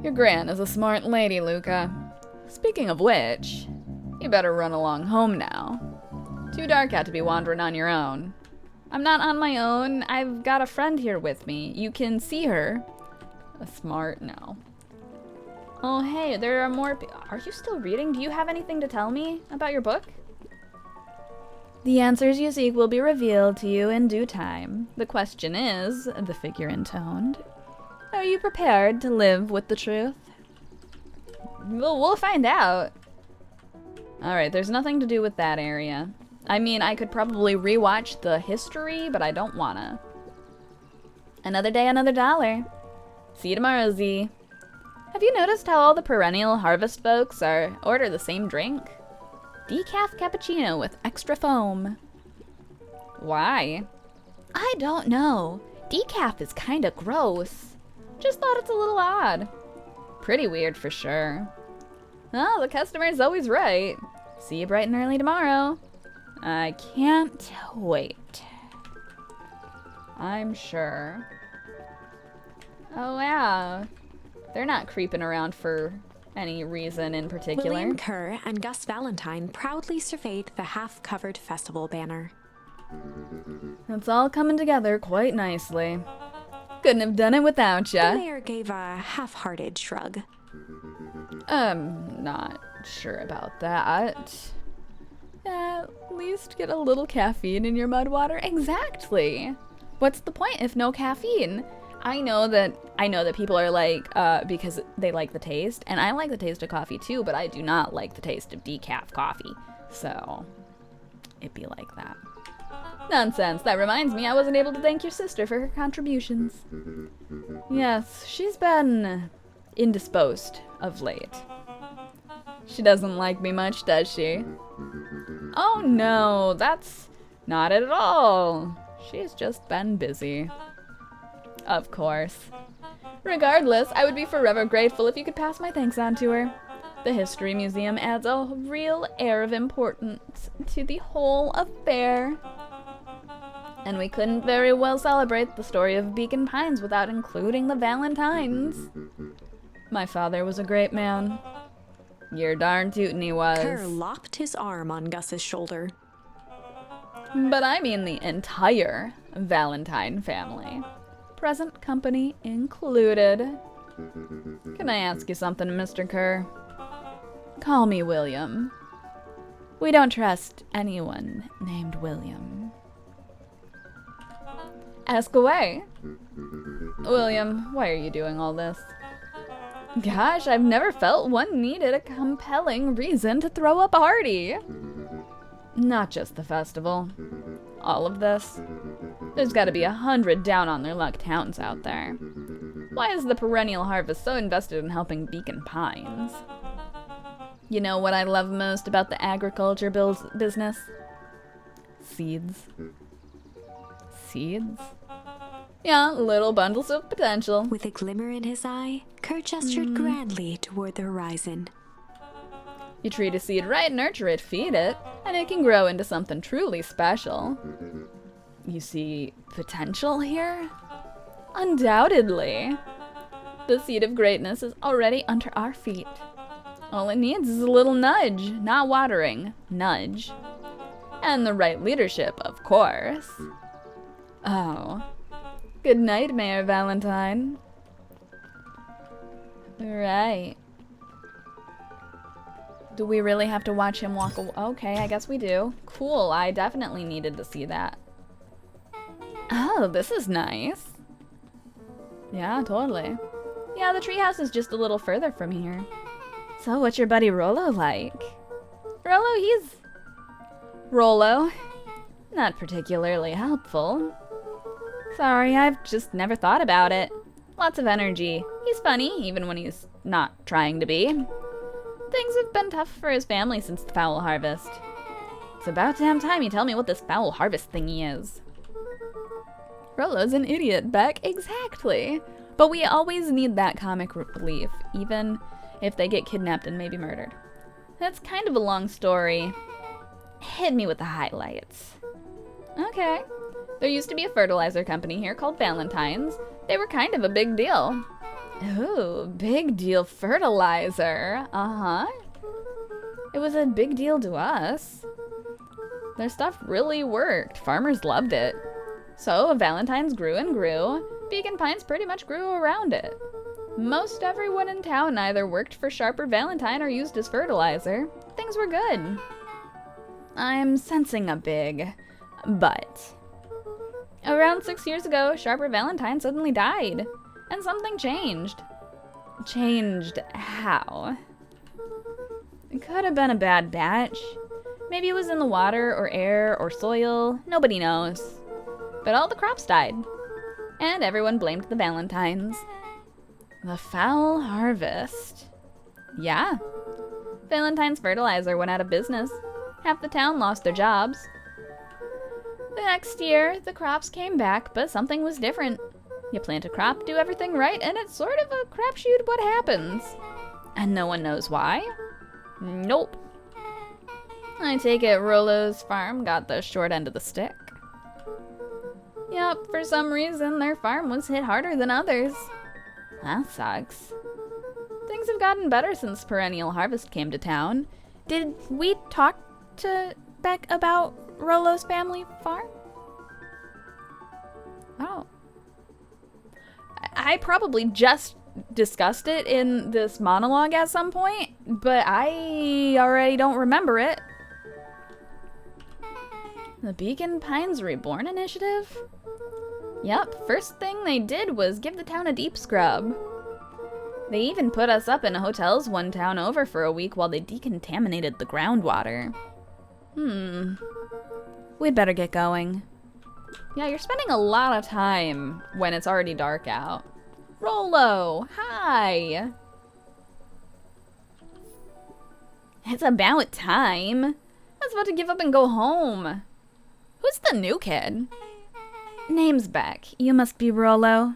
Your Gran is a smart lady, Luca. Speaking of which, you better run along home now. Too dark out to be wandering on your own. I'm not on my own. I've got a friend here with me. You can see her. A smart, no. Oh, hey, there are more. Are you still reading? Do you have anything to tell me about your book? The answers you seek will be revealed to you in due time. The question is, the figure intoned, are you prepared to live with the truth? We'll find out. Alright, there's nothing to do with that area. I mean, I could probably rewatch the history, but I don't wanna. Another day, another dollar. See you tomorrow, Z. Have you noticed how all the perennial harvest folks order the same drink? Decaf cappuccino with extra foam. Why? I don't know. Decaf is kinda gross. Just thought it's a little odd. Pretty weird for sure. Well, the customer's always right. See you bright and early tomorrow. I can't wait. I'm sure. Oh wow. They're not creeping around for any reason in particular. William Kerr and Gus Valentine proudly surveyed the half-covered festival banner. It's all coming together quite nicely. Couldn't have done it without The ya. mayor gave a half-hearted shrug. Not sure about that. At least get a little caffeine in your mud water. Exactly. What's the point if no caffeine? I know that people are like, because they like the taste, and I like the taste of coffee too, but I do not like the taste of decaf coffee. So, it'd be like that. Nonsense. That reminds me, I wasn't able to thank your sister for her contributions. Yes, she's been indisposed of late. She doesn't like me much, does she? Oh no, that's not it at all. She's just been busy. Of course. Regardless, I would be forever grateful if you could pass my thanks on to her. The History Museum adds a real air of importance to the whole affair. And we couldn't very well celebrate the story of Beacon Pines without including the Valentines. My father was a great man. You're darn tootin' he was. Kerr lopped his arm on Gus's shoulder. But I mean the entire Valentine family. Present company included. Can I ask you something, Mr. Kerr? Call me William. We don't trust anyone named William. Ask away. William, why are you doing all this? Gosh, I've never felt one needed a compelling reason to throw a party. Not just the festival. All of this. There's gotta be 100 down-on-their-luck towns out there. Why is the Perennial Harvest so invested in helping Beacon Pines? You know what I love most about the agriculture business? Seeds. Seeds? Yeah, little bundles of potential. With a glimmer in his eye, Kerr gestured grandly toward the horizon. You treat a seed right, nurture it, feed it, and it can grow into something truly special. You see potential here? Undoubtedly. The seed of greatness is already under our feet. All it needs is a little nudge, not watering, nudge. And the right leadership, of course. Oh. Good night, Mayor Valentine. Right. Do we really have to watch him walk away? Okay, I guess we do. Cool, I definitely needed to see that. Oh, this is nice. Yeah, totally. Yeah, the treehouse is just a little further from here. So, what's your buddy Rollo like? Rollo? Not particularly helpful. Sorry, I've just never thought about it. Lots of energy. He's funny, even when he's not trying to be. Things have been tough for his family since the foul harvest. It's about damn time you tell me what this foul harvest thingy is. Rollo's an idiot, Beck. Exactly. But we always need that comic relief, even if they get kidnapped and maybe murdered. That's kind of a long story. Hit me with the highlights. Okay. There used to be a fertilizer company here called Valentine's. They were kind of a big deal. Ooh, big deal fertilizer. Uh-huh. It was a big deal to us. Their stuff really worked. Farmers loved it. So Valentine's grew and grew. Beacon Pines pretty much grew around it. Most everyone in town either worked for Sharper Valentine or used as fertilizer. Things were good. I'm sensing a big but. Around 6 years ago, Sharper Valentine suddenly died. And something changed. Changed how? It could have been a bad batch. Maybe it was in the water or air or soil. Nobody knows. But all the crops died. and everyone blamed the Valentines. The foul harvest. Yeah. Valentine's fertilizer went out of business. Half the town lost their jobs. The next year, the crops came back, but something was different. You plant a crop, do everything right, and it's sort of a crapshoot what happens. And no one knows why? Nope. I take it Rollo's farm got the short end of the stick. Yup, for some reason, their farm was hit harder than others. That sucks. Things have gotten better since Perennial Harvest came to town. Did we talk to Beck about Rollo's family farm? Oh. I probably just discussed it in this monologue at some point, but I already don't remember it. The Beacon Pines Reborn initiative? Yep, first thing they did was give the town a deep scrub. They even put us up in hotels one town over for a week while they decontaminated the groundwater. We'd better get going. Yeah, you're spending a lot of time when it's already dark out. Rollo, hi! It's about time. I was about to give up and go home. Who's the new kid? Name's Beck. You must be Rollo.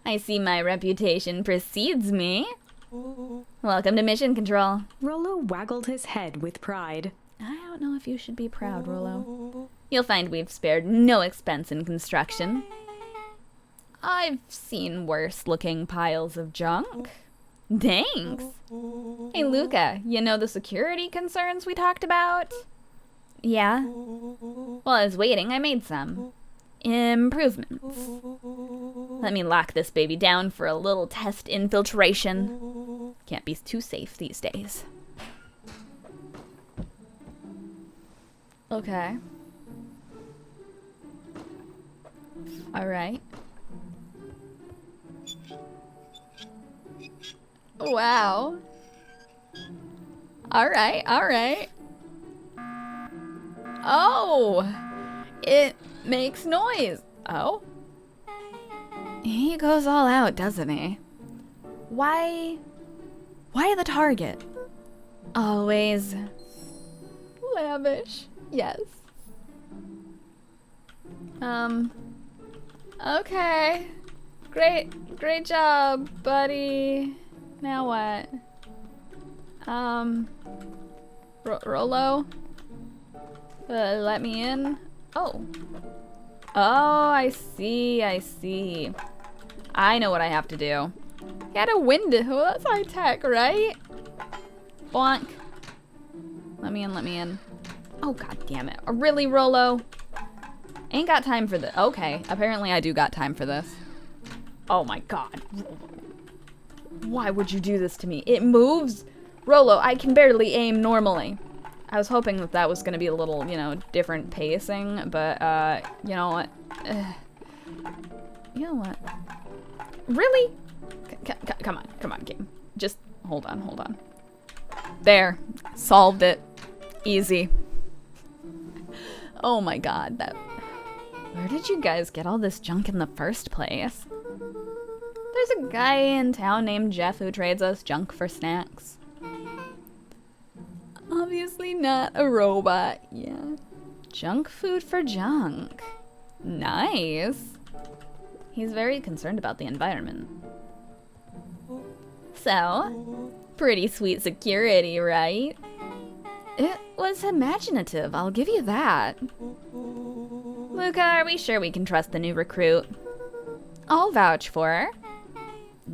I see my reputation precedes me. Welcome to Mission Control. Rollo waggled his head with pride. I don't know if you should be proud, Rollo. You'll find we've spared no expense in construction. I've seen worse looking piles of junk. Thanks. Hey, Luca, you know the security concerns we talked about? Yeah. While I was waiting, I made some improvements. Let me lock this baby down for a little test infiltration. Can't be too safe these days. Okay. All right. Wow. All right, all right. Oh, it makes noise. Oh. He goes all out, doesn't he? Why the target? Always lavish. Yes. Okay. Great job, buddy. Now what? Rollo? Let me in? Oh. Oh, I see. I know what I have to do. Got a window. Oh, that's high tech, right? Bonk. Let me in. Oh, god damn it. Really, Rollo? Ain't got time for this. Okay, apparently I do got time for this. Oh my god. Why would you do this to me? It moves? Rollo, I can barely aim normally. I was hoping that was gonna be a little, different pacing, but, you know what? You know what? Really? Come on, game. Just hold on. There. Solved it. Easy. Oh my god, where did you guys get all this junk in the first place? There's a guy in town named Jeff who trades us junk for snacks. Obviously not a robot, yeah. Junk food for junk. Nice. He's very concerned about the environment. So, pretty sweet security, right? It was imaginative, I'll give you that. Luca, are we sure we can trust the new recruit? I'll vouch for her.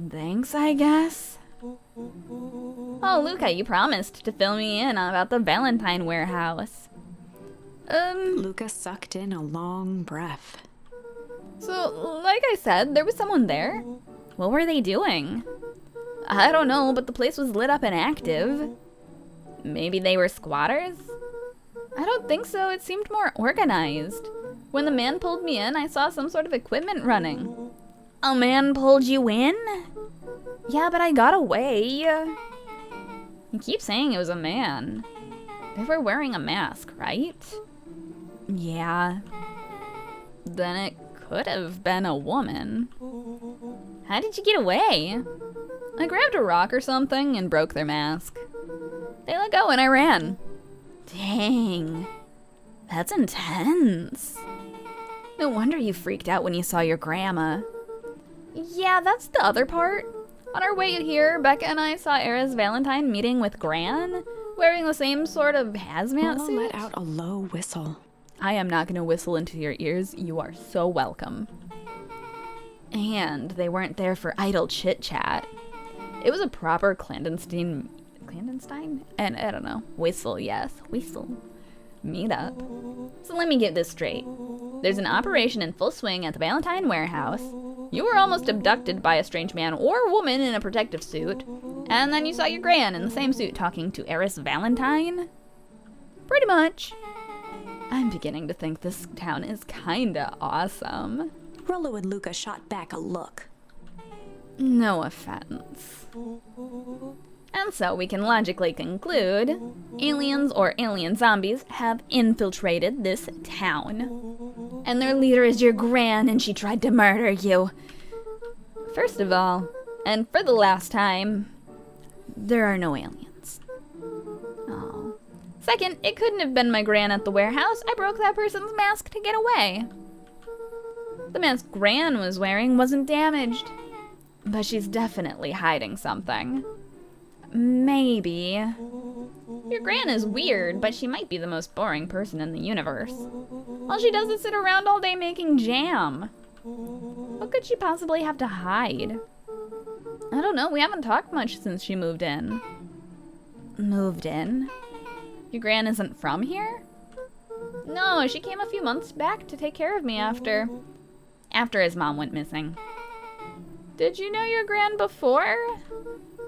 Thanks, I guess. Oh, Luca, you promised to fill me in about the Valentine warehouse. Luca sucked in a long breath. So, like I said, there was someone there. What were they doing? I don't know, but the place was lit up and active. Maybe they were squatters? I don't think so, it seemed more organized. When the man pulled me in, I saw some sort of equipment running. A man pulled you in? Yeah, but I got away. You keep saying it was a man. They were wearing a mask, right? Yeah. Then it could have been a woman. How did you get away? I grabbed a rock or something and broke their mask. They let go and I ran. Dang. That's intense. No wonder you freaked out when you saw your grandma. Yeah, that's the other part. On our way here, Becca and I saw Eris Valentine meeting with Gran, wearing the same sort of hazmat Lola suit. let out a low whistle. I am not going to whistle into your ears. You are so welcome. And they weren't there for idle chit-chat. It was a proper clandestine? And I don't know. Whistle, yes. Whistle. Meetup. So let me get this straight. There's an operation in full swing at the Valentine warehouse. You were almost abducted by a strange man or woman in a protective suit. And then you saw your gran in the same suit talking to Eris Valentine? Pretty much. I'm beginning to think this town is kinda awesome. Rollo and Luca shot back a look. No offense. And so we can logically conclude aliens or alien zombies have infiltrated this town. And their leader is your gran and she tried to murder you. First of all, and for the last time, there are no aliens. Oh. Second, it couldn't have been my gran at the warehouse. I broke that person's mask to get away. The mask Gran was wearing wasn't damaged. But she's definitely hiding something. Maybe. Your gran is weird, but she might be the most boring person in the universe. All she does is sit around all day making jam. What could she possibly have to hide? I don't know, we haven't talked much since she moved in. Moved in? Your gran isn't from here? No, she came a few months back to take care of me after his mom went missing. Did you know your gran before?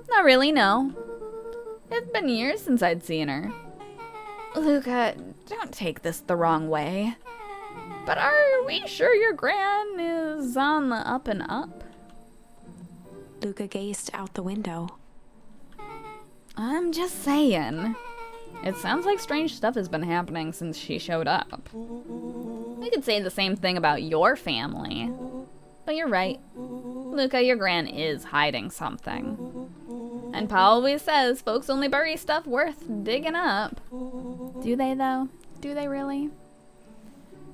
Not really, no. It's been years since I'd seen her. Luca, don't take this the wrong way. But are we sure your gran is on the up and up? Luca gazed out the window. I'm just saying. It sounds like strange stuff has been happening since she showed up. We could say the same thing about your family. But you're right. Luca, your gran is hiding something. And Pa always says folks only bury stuff worth digging up. Do they, though? Do they really?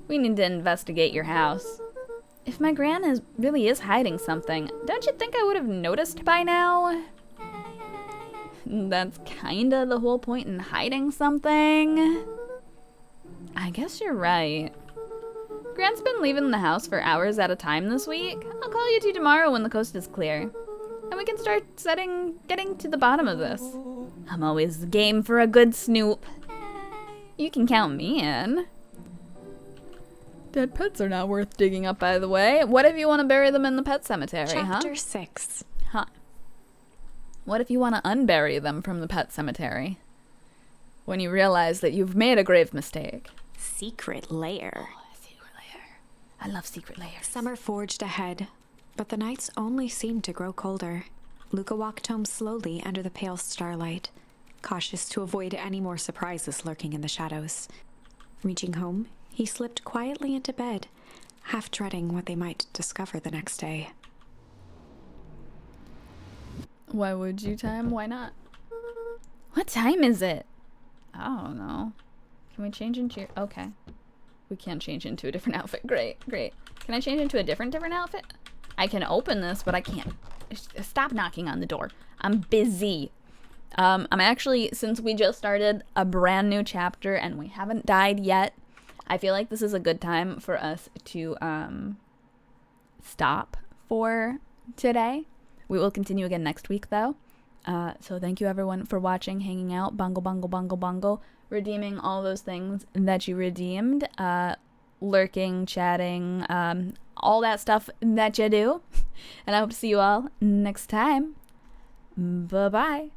We need to investigate your house. If my gran really is hiding something, don't you think I would have noticed by now? That's kinda the whole point in hiding something. I guess you're right. Gran's been leaving the house for hours at a time this week. I'll call you two tomorrow when the coast is clear. And we can start getting to the bottom of this. I'm always game for a good snoop. You can count me in. Dead pets are not worth digging up, by the way. What if you want to bury them in the pet cemetery, Chapter 6. Huh? What if you want to unbury them from the pet cemetery? When you realize that you've made a grave mistake. Secret lair. Secret lair. I love secret layers. Summer forged ahead, but the nights only seemed to grow colder. Luca walked home slowly under the pale starlight, cautious to avoid any more surprises lurking in the shadows. Reaching home, he slipped quietly into bed, half dreading what they might discover the next day. Why would you, Time? Why not? What time is it? I don't know. Can we change into your... Okay. We can change into a different outfit. Great, great. Can I change into a different outfit? I can open this, but I can't. Stop knocking on the door. I'm busy. I'm actually, since we just started a brand new chapter and we haven't died yet, I feel like this is a good time for us to stop for today. We will continue again next week, though. So thank you, everyone, for watching, hanging out, bungle, bungle, bungle, bungle, redeeming all those things that you redeemed, lurking, chatting, all that stuff that you do. And I hope to see you all next time. Bye-bye.